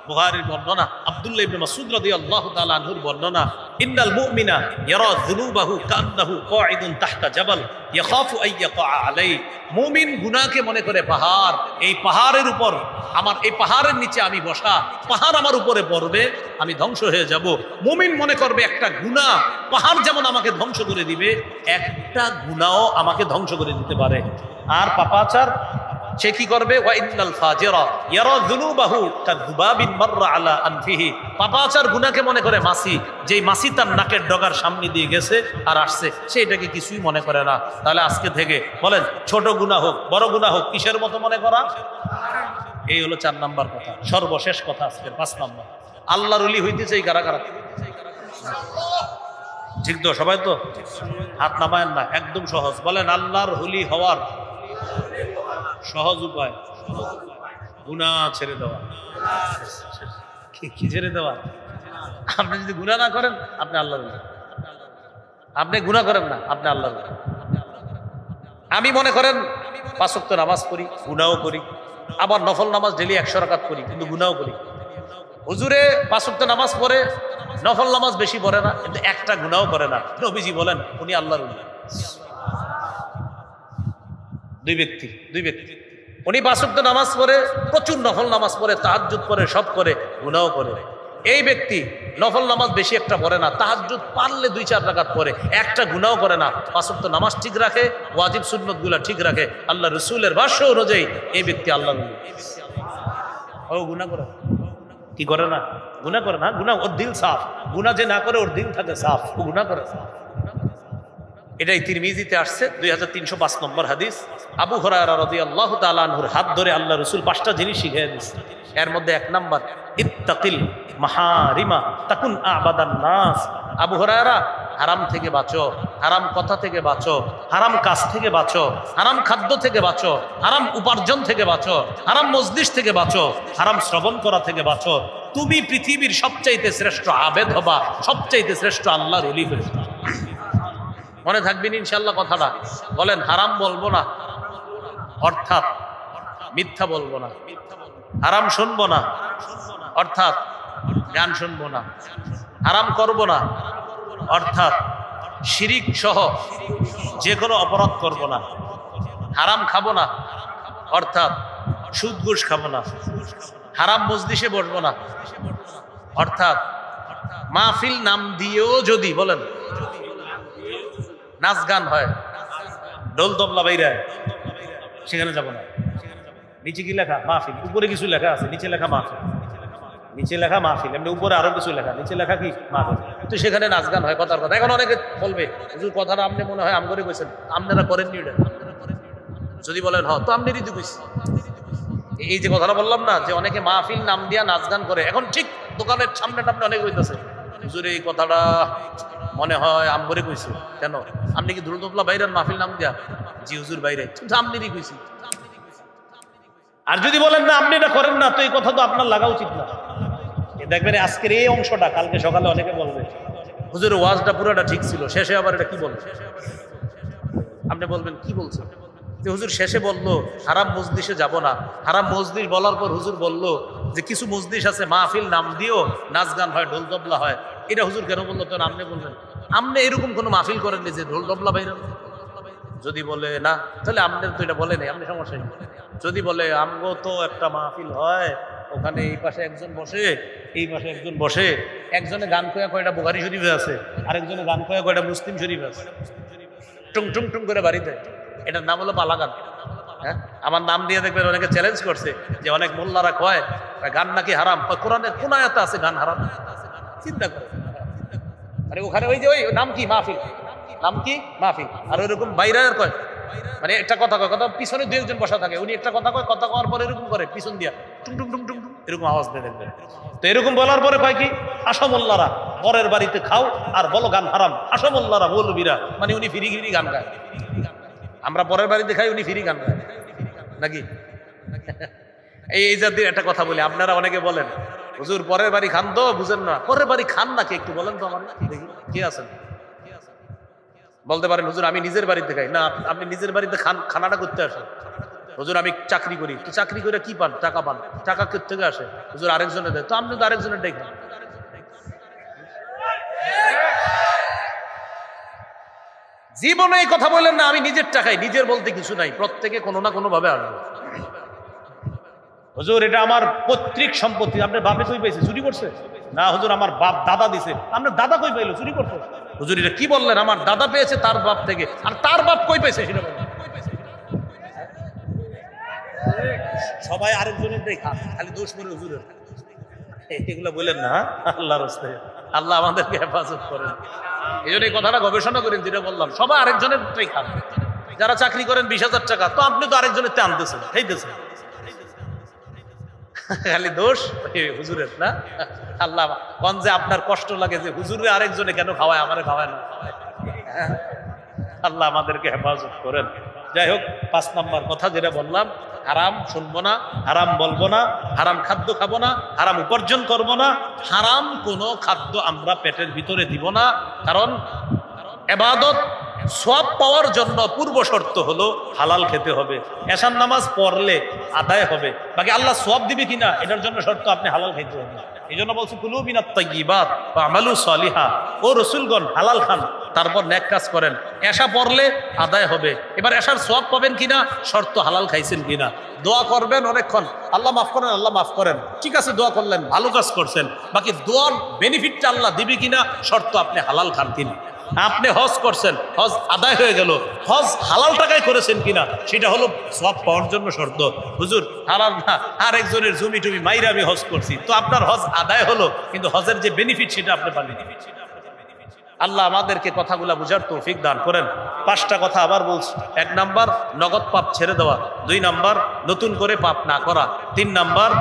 বুখারীর বর্ণনা, আব্দুল্লাহ ইবনে মাসউদ রাদিয়াল্লাহু তাআলা আনহুর বর্ণনা, ইন্নাল মুমিনা ইয়ারা যুনুবাহু কান্নাহু কাঈদুন তাহতা জাবাল ইয়াখাফু আন ইয়াকা আলাইহি। মুমিন গুনাহকে মনে করে পাহাড়, এই পাহাড়ের উপর আমার, এই পাহাড়ের নিচে আমি বসা, পাহাড় আমার উপরে পড়বে, আমি ধ্বংস হয়ে যাব। মুমিন মনে করবে একটা গুনাহ পাহাড় যেমন আমাকে ধ্বংস করে দিবে, একটা গুনাহও আমাকে ধ্বংস করে দিতে পারে। আর পাপাচার সে কি করবে? ওয়া ইন্নাল ফাজিরা ইয়ারা যুনুবাহু কাযুবাবিন মাররা আলা আনফিহি। পাপাচার গুনাহকে মনে করে মাছি, যেই মাছি তার নাকের ডগার সামনে দিয়ে গেছে আর আসছে, সে এটাকে কিছুই মনে করে না। তাহলে আজকে থেকে বলেন, ছোট গুনাহ হোক বড় গুনাহ হোক, কিসের মতো মনে করা? এই হলো 4 নাম্বার কথা। সর্বশেষ কথা আজকের 5 নাম্বার, আল্লাহর ওলি হইতে চাই কারা কারা? ঠিক তো, সবাই তো? হাত নামায়েন না, একদম সহজ। বলেন, আল্লাহর ওলি হওয়ার সহজ উপায় গুনাহ ছেড়ে দেওয়া। কি ছেড়ে দেওয়া? আপনি যদি গুনাহ না করেন আপনি আল্লাহর ওলি। আপনি গুনাহ করেন না, আপনি আল্লাহর ওলি। আমি মনে করেন 5 ওয়াক্ত নামাজ পড়ি, গুনাহও করি, আবার নফল নামাজ ডেলি 100 রাকাত করি, কিন্তু গুনাহও করি। হুজুরে 5 ওয়াক্ত নামাজ পড়ে, নফল নামাজ বেশি পড়ে না, কিন্তু একটা গুনাহও করে না। নবীজি বলেন উনি আল্লাহর ওলি। দুই ব্যক্তি উনি 5 ওয়াক্ত নামাজ পড়ে, প্রচুর নফল নামাজ পড়ে, তাহাজ্জুদ পড়ে, সব করে, গুনাহও করে। এই ব্যক্তি নফল নামাজ বেশি একটা পড়ে না, তাহাজ্জুদ পারলে 2-4 রাকাত পড়ে, একটা গুনাহও করে না, 5 ওয়াক্ত নামাজ ঠিক রাখে, ওয়াজিব সুন্নতগুলা ঠিক রাখে, আল্লাহ রাসূলের ভাষ্য অনুযায়ী এই ব্যক্তি আল্লাহর ওলি। ও গুনাহ করে কি করে না? গুনাহ করে না, গুনাহ ওর দিল সাফ। গুনাহ যে না করে ওর দিল থাকে সাফ, ও গুনাহ করে। এটাই তিরমিজিতে আসছে 2305 নম্বর হাদিস। আবু হুরায়রা রাদিয়াল্লাহু তাআলা আনহুর হাত ধরে আল্লাহ রাসূল 5টা জিনিস শিখিয়ে দিয়েছেন। এর মধ্যে 1 নাম্বার, ইত্তাকিল মাহারিমা তাকুন আবাদান নাস। আবু হুরায়রা, হারাম থেকে বাঁচো, হারাম কথা থেকে বাঁচো, হারাম কাজ থেকে বাঁচো, হারাম খাদ্য থেকে বাঁচো, হারাম উপার্জন থেকে বাঁচো, হারাম মজলিস থেকে বাঁচো, হারাম শ্রবণ করা থেকে বাঁচো। তুমি পৃথিবীর সবচাইতে শ্রেষ্ঠ আবেদ হবা, সবচাইতে শ্রেষ্ঠ আল্লাহর ওলি হবে। মনে থাকবেন ইনশাআল্লাহ কথাটা। বলেন, হারাম বলবো না, অর্থাৎ মিথ্যা বলবো না। হারাম শুনবো না, অর্থাৎ গান শুনবো না। হারাম করবো না, অর্থাৎ শিরিক সহ যে কোনো অপরাধ করবো না। হারাম খাবো না, অর্থাৎ সুদ ঘুষ খাবো না। হারাম মজলিসে বসবো না, অর্থাৎ মাহফিল নাম দিয়েও যদি বলেন নাচ গান হয়, ঢোল তবলা বাইরে, সেখানে যাব না। নিচে কি লেখা? মাহফিল। উপরে কিছু লেখা আছে, নিচে লেখা মাহফিল। নিচে লেখা মাহফিল, এমনি উপরে আরো কিছু লেখা, নিচে লেখা কি? মাহফিল। তো সেখানে নাচ গান হয়, কথার কথা। এখন অনেকে বলবে, হুজুর কথাটা আপনি মনে হয় আমগরে কইছেন, আপনারা করেননি এটা। যদি বলেন হ, তো আপনি রীতি কইছি। এই যে কথাটা বললাম না যে অনেকে মাহফিল নাম দিয়া নাচ গান করে, এখন ঠিক দোকানের সামনে টামনে অনেক হইতেছে, হুজুর এই কথাটা মনে হয় আমবরে কইছে। কেন, আপনি কি দুলদুবলা বাইরের মাহফিল নাম দিয়া? জি হুজুর বাইরে, আমনেরই কইছি। আর যদি বলেন না আপনি এটা করেন না, তো এই কথা তো আপনার লাগা উচিত না। দেখবেন আজকের এই অংশটা কালকে সকালে অনেকে বলবে হুজুর ওয়াজটা পুরোটা ঠিক ছিল, শেষে আবার এটা কি বলছে। আপনি বলবেন কি বলছে? যে হুজুর শেষে বললো হারাম মজলিসে যাব না, হারাম মজলিস বলার পর হুজুর বলল যে কিছু মজলিস আছে মাহফিল নাম দিও নাচ গান হয়, ঢোল তবলা হয়। এটা হুজুর কেন বললো? তখন আপনি বলবেন আপনি এরকম কোনো মাহফিল করেননি যে ঢোল তবলা বাইরে। যদি বলে না, তাহলে আপনার তো এটা বলে নেই, আপনি সমস্যা নেই। যদি বলে আমগো তো একটা মাহফিল হয়, ওখানে এই পাশে একজন বসে এই পাশে একজন বসে, একজনে গান কয়া কয়টা বুখারী শরীফে আছে, আরেকজনে গান কয়া কয়টা মুসলিম শরীফে আছে, টুং টুং টুং করে বাড়িতে। এটার নাম হলো পালা গান। হ্যাঁ, আমার নাম দিয়ে দেখবেন অনেকে চ্যালেঞ্জ করছে যে অনেক মোল্লারা কয় গান নাকি হারাম। কোরআনের কোন আয়াতে আছে গান হারাম? চিন্তা করে, আরে ওখানে ওই যে ওই নাম কি মাহফিল, নাম কি মাহফিল, আর ওইরকম বাইরে কয়, মানে একটা কথা কয়, কথা পিছনে দু একজন বসা থাকে, উনি একটা কথা কয়, কথা কওয়ার পরে এরকম করে পিছন দিয়া টুং টুং টুং টুং টুং এরকম আওয়াজ দিয়ে দেখবেন। তো এরকম বলার পরে কয় কি, আসমোল্লারা পরের বাড়িতে খাও আর বলো গান হারাম। আসমোল্লারা মৌলবীরা, মানে উনি ফিরি ফিরি গান গায়, আমরা পরের বাড়িতে খাই, উনি ফিরি গান গায় নাকি? এই জাতীয় একটা কথা বলি। আপনারা অনেকে বলেন হুজুর পরের বাড়ি খান তো, বুঝেন না পরের বাড়ি খান নাকি একটু বলেন তো আমার, দেখি কে আছেন বলতে পারেন হুজুর আমি নিজের বাড়িতে খাই না। আপনি নিজের বাড়িতে খানাটা করতে আসেন। হুজুর আমি চাকরি করি, তো চাকরি করে কি পান? টাকা পান, টাকা থেকে আসে হুজুর আরেকজনের দেয়, তো আপনি তো আরেকজনের দেখেন। জীবনে এই কথা বললেন না আমি নিজের টাকায়, নিজের বলতে কিছু নাই, প্রত্যেকে কোনো না কোনো ভাবে আসবে। হুজুর এটা আমার পৈতৃক সম্পত্তি, আপনার বাপে কই পাইছে? চুরি করছে? না হুজুর আমার বাপ দাদা দিছে। আপনার দাদা কই পাইলো? চুরি করছে? হুজুর এটা কি বললেন? আমার দাদা পেয়েছে তার বাপ থেকে, আর তার বাপ কই পাইছে সেটা বলেন। সবাই আরেকজনের দেখা খালি দোষ করে হুজুরের, এগুলো বলেন না। আল্লাহর রাস্তায় আল্লাহ আমাদেরকে হেফাজত করেন। এই জন্য এই কথাটা গবেষণা করেন, যেটা বললাম সবাই আরেকজনের খান। যারা চাকরি করেন 20,000 টাকা, তো আপনি তো আরেকজনের আনতেছেন, খাইতেছেন, খালি দোষ হুজুরের না। আল্লাহ কোন যে আপনার কষ্ট লাগে যে হুজুরে আরেকজনে কেন খাওয়ায়, আমারে খাওয়ায় না। আল্লাহ আমাদেরকে হেফাজত করেন। যাই হোক, 5 নম্বর কথা যেটা বললাম, হারাম শুনবো না, হারাম বলবো না, হারাম খাদ্য খাবো না, হারাম উপার্জন করবো না, হারাম কোনো খাদ্য আমরা পেটের ভিতরে দিব না। কারণ ইবাদত সওয়াব পাওয়ার জন্য পূর্ব শর্ত হলো হালাল খেতে হবে। এশার নামাজ পড়লে আদায় হবে, বাকি আল্লাহ সওয়াব দিবে কিনা এটার জন্য শর্ত আপনি হালাল খাইতে হবে। এই জন্য বলছি কুলু মিনাত তাইয়্যিবাত ওয়া আমালু সালিহা। ও রাসূলগণ হালাল খান, তারপর নেক কাজ করেন। এশা পড়লে আদায় হবে। এবার এশার সওয়াব পাবেন কিনা শর্ত হালাল খাইছেন কিনা। দোয়া করবেন অনেকক্ষণ, আল্লাহ মাফ করেন, আল্লাহ মাফ করেন, ঠিক আছে দোয়া করলেন, ভালো কাজ করছেন, বাকি দোয়ার বেনিফিটটা আল্লাহ দিবে কিনা শর্ত আপনি হালাল খান কিনা। আপনি হজ করছেন, হজ আদায় হয়ে গেল, হজ হালাল টাকায় করেছেন কিনা সেটা হলো সওয়াব পাওয়ার জন্য শর্ত। হুজুর হালাল না, আরেকজনের জমি টুমি মাইরে আমি হজ করছি, তো আপনার হজ আদায় হলো, কিন্তু হজের যে বেনিফিট সেটা আপনি পাবেন। আল্লাহ আমাদেরকে কথাগুলা বুঝার তৌফিক দান করেন। 5টা কথা আবার বলছি। 1 নাম্বার নগদ পাপ ছেড়ে দেওয়া, 2 নাম্বার নতুন করে পাপ না করা, 3 নাম্বার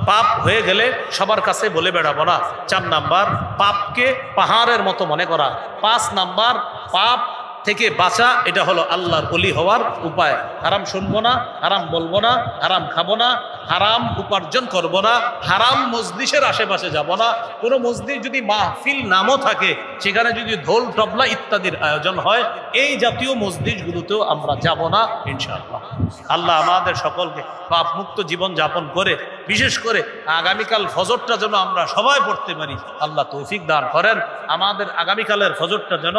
পাপ হয়ে গেলে সবার কাছে বলে বেড়াবো না, 4 নাম্বার পাপকে পাহাড়ের মতো মনে করা, 5 নাম্বার পাপ থেকে বাঁচা, এটা হলো আল্লাহর ওলি হওয়ার উপায়। হারাম শুনবো না, হারাম বলবো না, হারাম খাবো না, হারাম উপার্জন করব না, হারাম মজলিসের আশেপাশে যাব না। কোনো মসজিদ যদি মাহফিল নামও থাকে, সেখানে যদি ঢোল তবলা ইত্যাদির আয়োজন হয়, এই জাতীয় মসজিদগুলোতেও আমরা যাব না ইনশাআল্লাহ। আল্লাহ আমাদের সকলকে পাপ মুক্ত জীবন যাপন করে, বিশেষ করে আগামীকাল ফজরটা যেন আমরা সবাই পড়তে পারি, আল্লাহ তৌফিক দান করেন। আমাদের আগামীকালের ফজরটা যেন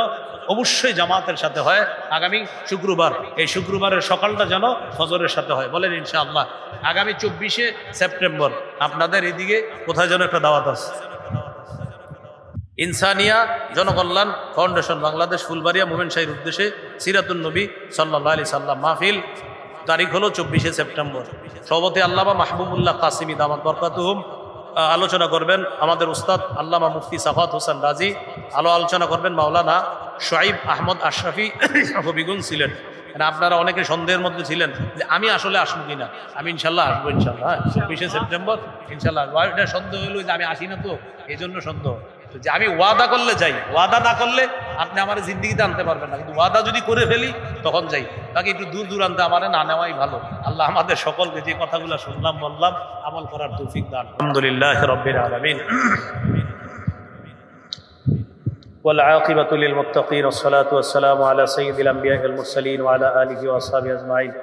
অবশ্যই জামাতের সাথে হয়। আগামী শুক্রবার, এই শুক্রবারের সকালটা যেন ফজরের সাথে হয়, বলেন ইনশাআল্লাহ। আগামী 24শে সেপ্টেম্বর আপনাদের এদিকে কোথায় যেন একটা দাওয়াত আছে, ইনসানিয়া জনকল্যাণ ফাউন্ডেশন বাংলাদেশ ফুলবাড়িয়া মোমেন শাহীর উদ্দেশ্যে সিরাতুন নবী সাল্লাল্লাহু আলাইহি সাল্লাম মাহফিল। তারিখ হলো 24শে সেপ্টেম্বর। সভাপতি আল্লামা মাহবুবুল্লাহ কাসিমি দামাত বরকাতুহুম। আলোচনা করবেন আমাদের উস্তাদ আল্লামা মুফতি সাফাত হোসেন রাজি। আলোচনা করবেন মাওলানা শোয়েব আহমদ আশরাফি হবিগঞ্জ সিলেট। মানে আপনারা অনেকে সন্দেহের মধ্যে ছিলেন যে আমি আসলে আসবো কিনা। আমি ইনশাল্লাহ আসবো, ইনশাল্লাহ। হ্যাঁ, 26শে সেপ্টেম্বর ইনশাল্লাহ আসবো। আর এটা সন্দেহ হলো যে আমি আসি না, তো এই জন্য সন্দেহ। যে আমি ওয়াদা করলে যাই, ওয়াদা না করলে আপনি আমার জিন্দিগিতে আনতে পারবেন না, কিন্তু ওয়াদা যদি করে ফেলি তখন যাই। বাকি একটু দূর দূরান্তে আমার না নেওয়াই ভালো। আল্লাহ আমাদের সকলকে যে কথাগুলো শুনলাম বললাম আমল করার তৌফিক দান। আলহামদুলিল্লাহ রাব্বিল আলামিন والعاقبة للمتقين والصلاة والسلام على سيد الأنبياء والمرسلين وعلى آله وأصحابه أجمعين.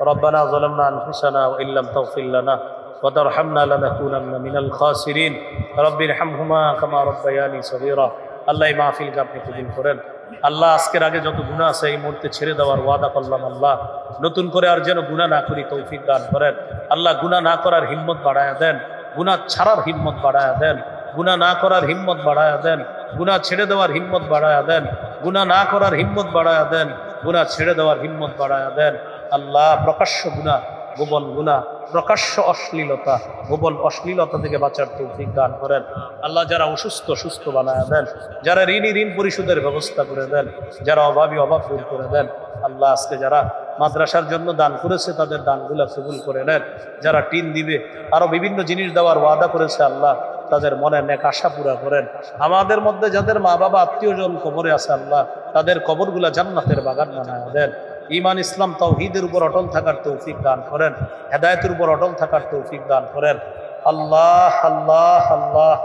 ربنا ظلمنا أنفسنا وإن لم تغفر لنا وترحمنا لنكونن من الخاسرين. رب ارحمهما كما ربياني صغيرا. আল্লাহ এই মাহফিলকে আপনি কবুল করেন। আল্লাহ আজকের আগে যত গুনাহ আছে এই মুহূর্তে ছেড়ে দেওয়ার ওয়াদা করলাম। আল্লাহ নতুন করে আর যেন গুনাহ না করি তৌফিক দান করেন। আল্লাহ গুনাহ না করার হিম্মত বাড়ায়া দেন, গুনাহ ছাড়ার হিম্মত বাড়ায়া দেন, গুনাহ না করার হিম্মত বাড়ায়া দেন, গুনাহ ছেড়ে দেওয়ার হিম্মত বাড়ায়া দেন, গুনাহ না করার হিম্মত বাড়ায়া দেন, গুনাহ ছেড়ে দেওয়ার হিম্মত বাড়ায়া দেন। আল্লাহ প্রকাশ্য গুনাহ, গোপন গুনাহ, প্রকাশ্য অশ্লীলতা, গোপন অশ্লীলতা থেকে বাঁচার তৌফিক দান করেন। আল্লাহ যারা অসুস্থ সুস্থ বানায়া দেন, যারা ঋণী ঋণ পরিশোধের ব্যবস্থা করে দেন, যারা অভাবী অভাব দূর করে দেন। আল্লাহ আজকে যারা মাদ্রাসার জন্য দান করেছে তাদের দানগুলা কবুল করে নেন। যারা টিন দিবে, আরো বিভিন্ন জিনিস দেওয়ার ওয়াদা করেছে আল্লাহ তাদের মনে নেক আশা পুরা করেন। আমাদের মধ্যে যাদের মা বাবা আত্মীয়জন কবরে আছে আল্লাহ তাদের কবরগুলা জান্নাতের বাগান বানায়া দেন। ঈমান ইসলাম তাওহীদের উপর অটল থাকার তৌফিক দান করেন, হেদায়েতের উপর অটল থাকার তৌফিক দান করেন। আল্লাহ আল্লাহ আল্লাহ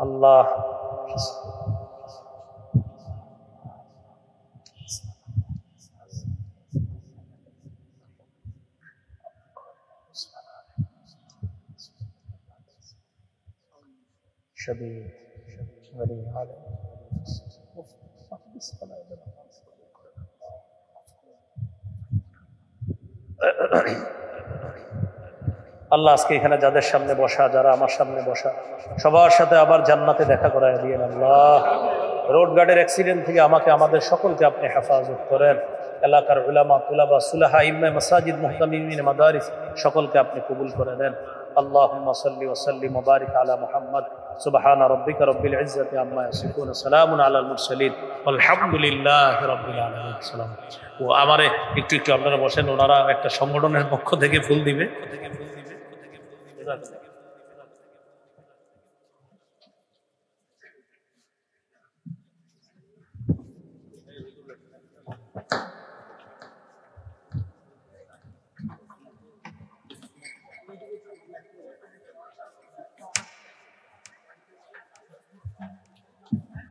আল্লাহ شديد ولي هذا আল্লাহ আজকে এখানে যাদের সামনে বসা, যারা আমার সামনে বসা, সবার সাথে আবার জান্নাতে দেখা করায় দিয়েন আল্লাহ। রোড গার্ডের অ্যাক্সিডেন্ট থেকে আমাকে আমাদের সকলকে আপনি হেফাজত করেন। এলাকার উলামা তুলাবা সুলাহা ইম্মে মাসাজিদ মুহতামিমিন মাদারিস সকলকে আপনি কবুল করে নেন। আল্লাহুম্মা সাল্লি ওয়া সাল্লিম ওয়া বারিক আলা মুহাম্মদ। সুবহানা রাব্বিকা রাব্বিল ইজ্জাতি আম্মা ইয়াসিফুন, সালামুন আলাল মুরসালিন, আলহামদুলিল্লাহি রাব্বিল আলামিন। সালাম। ও আমারে একটু একটু আপনারা বসেন, ওনারা একটা সংগঠনের পক্ষ থেকে ফুল দিবে।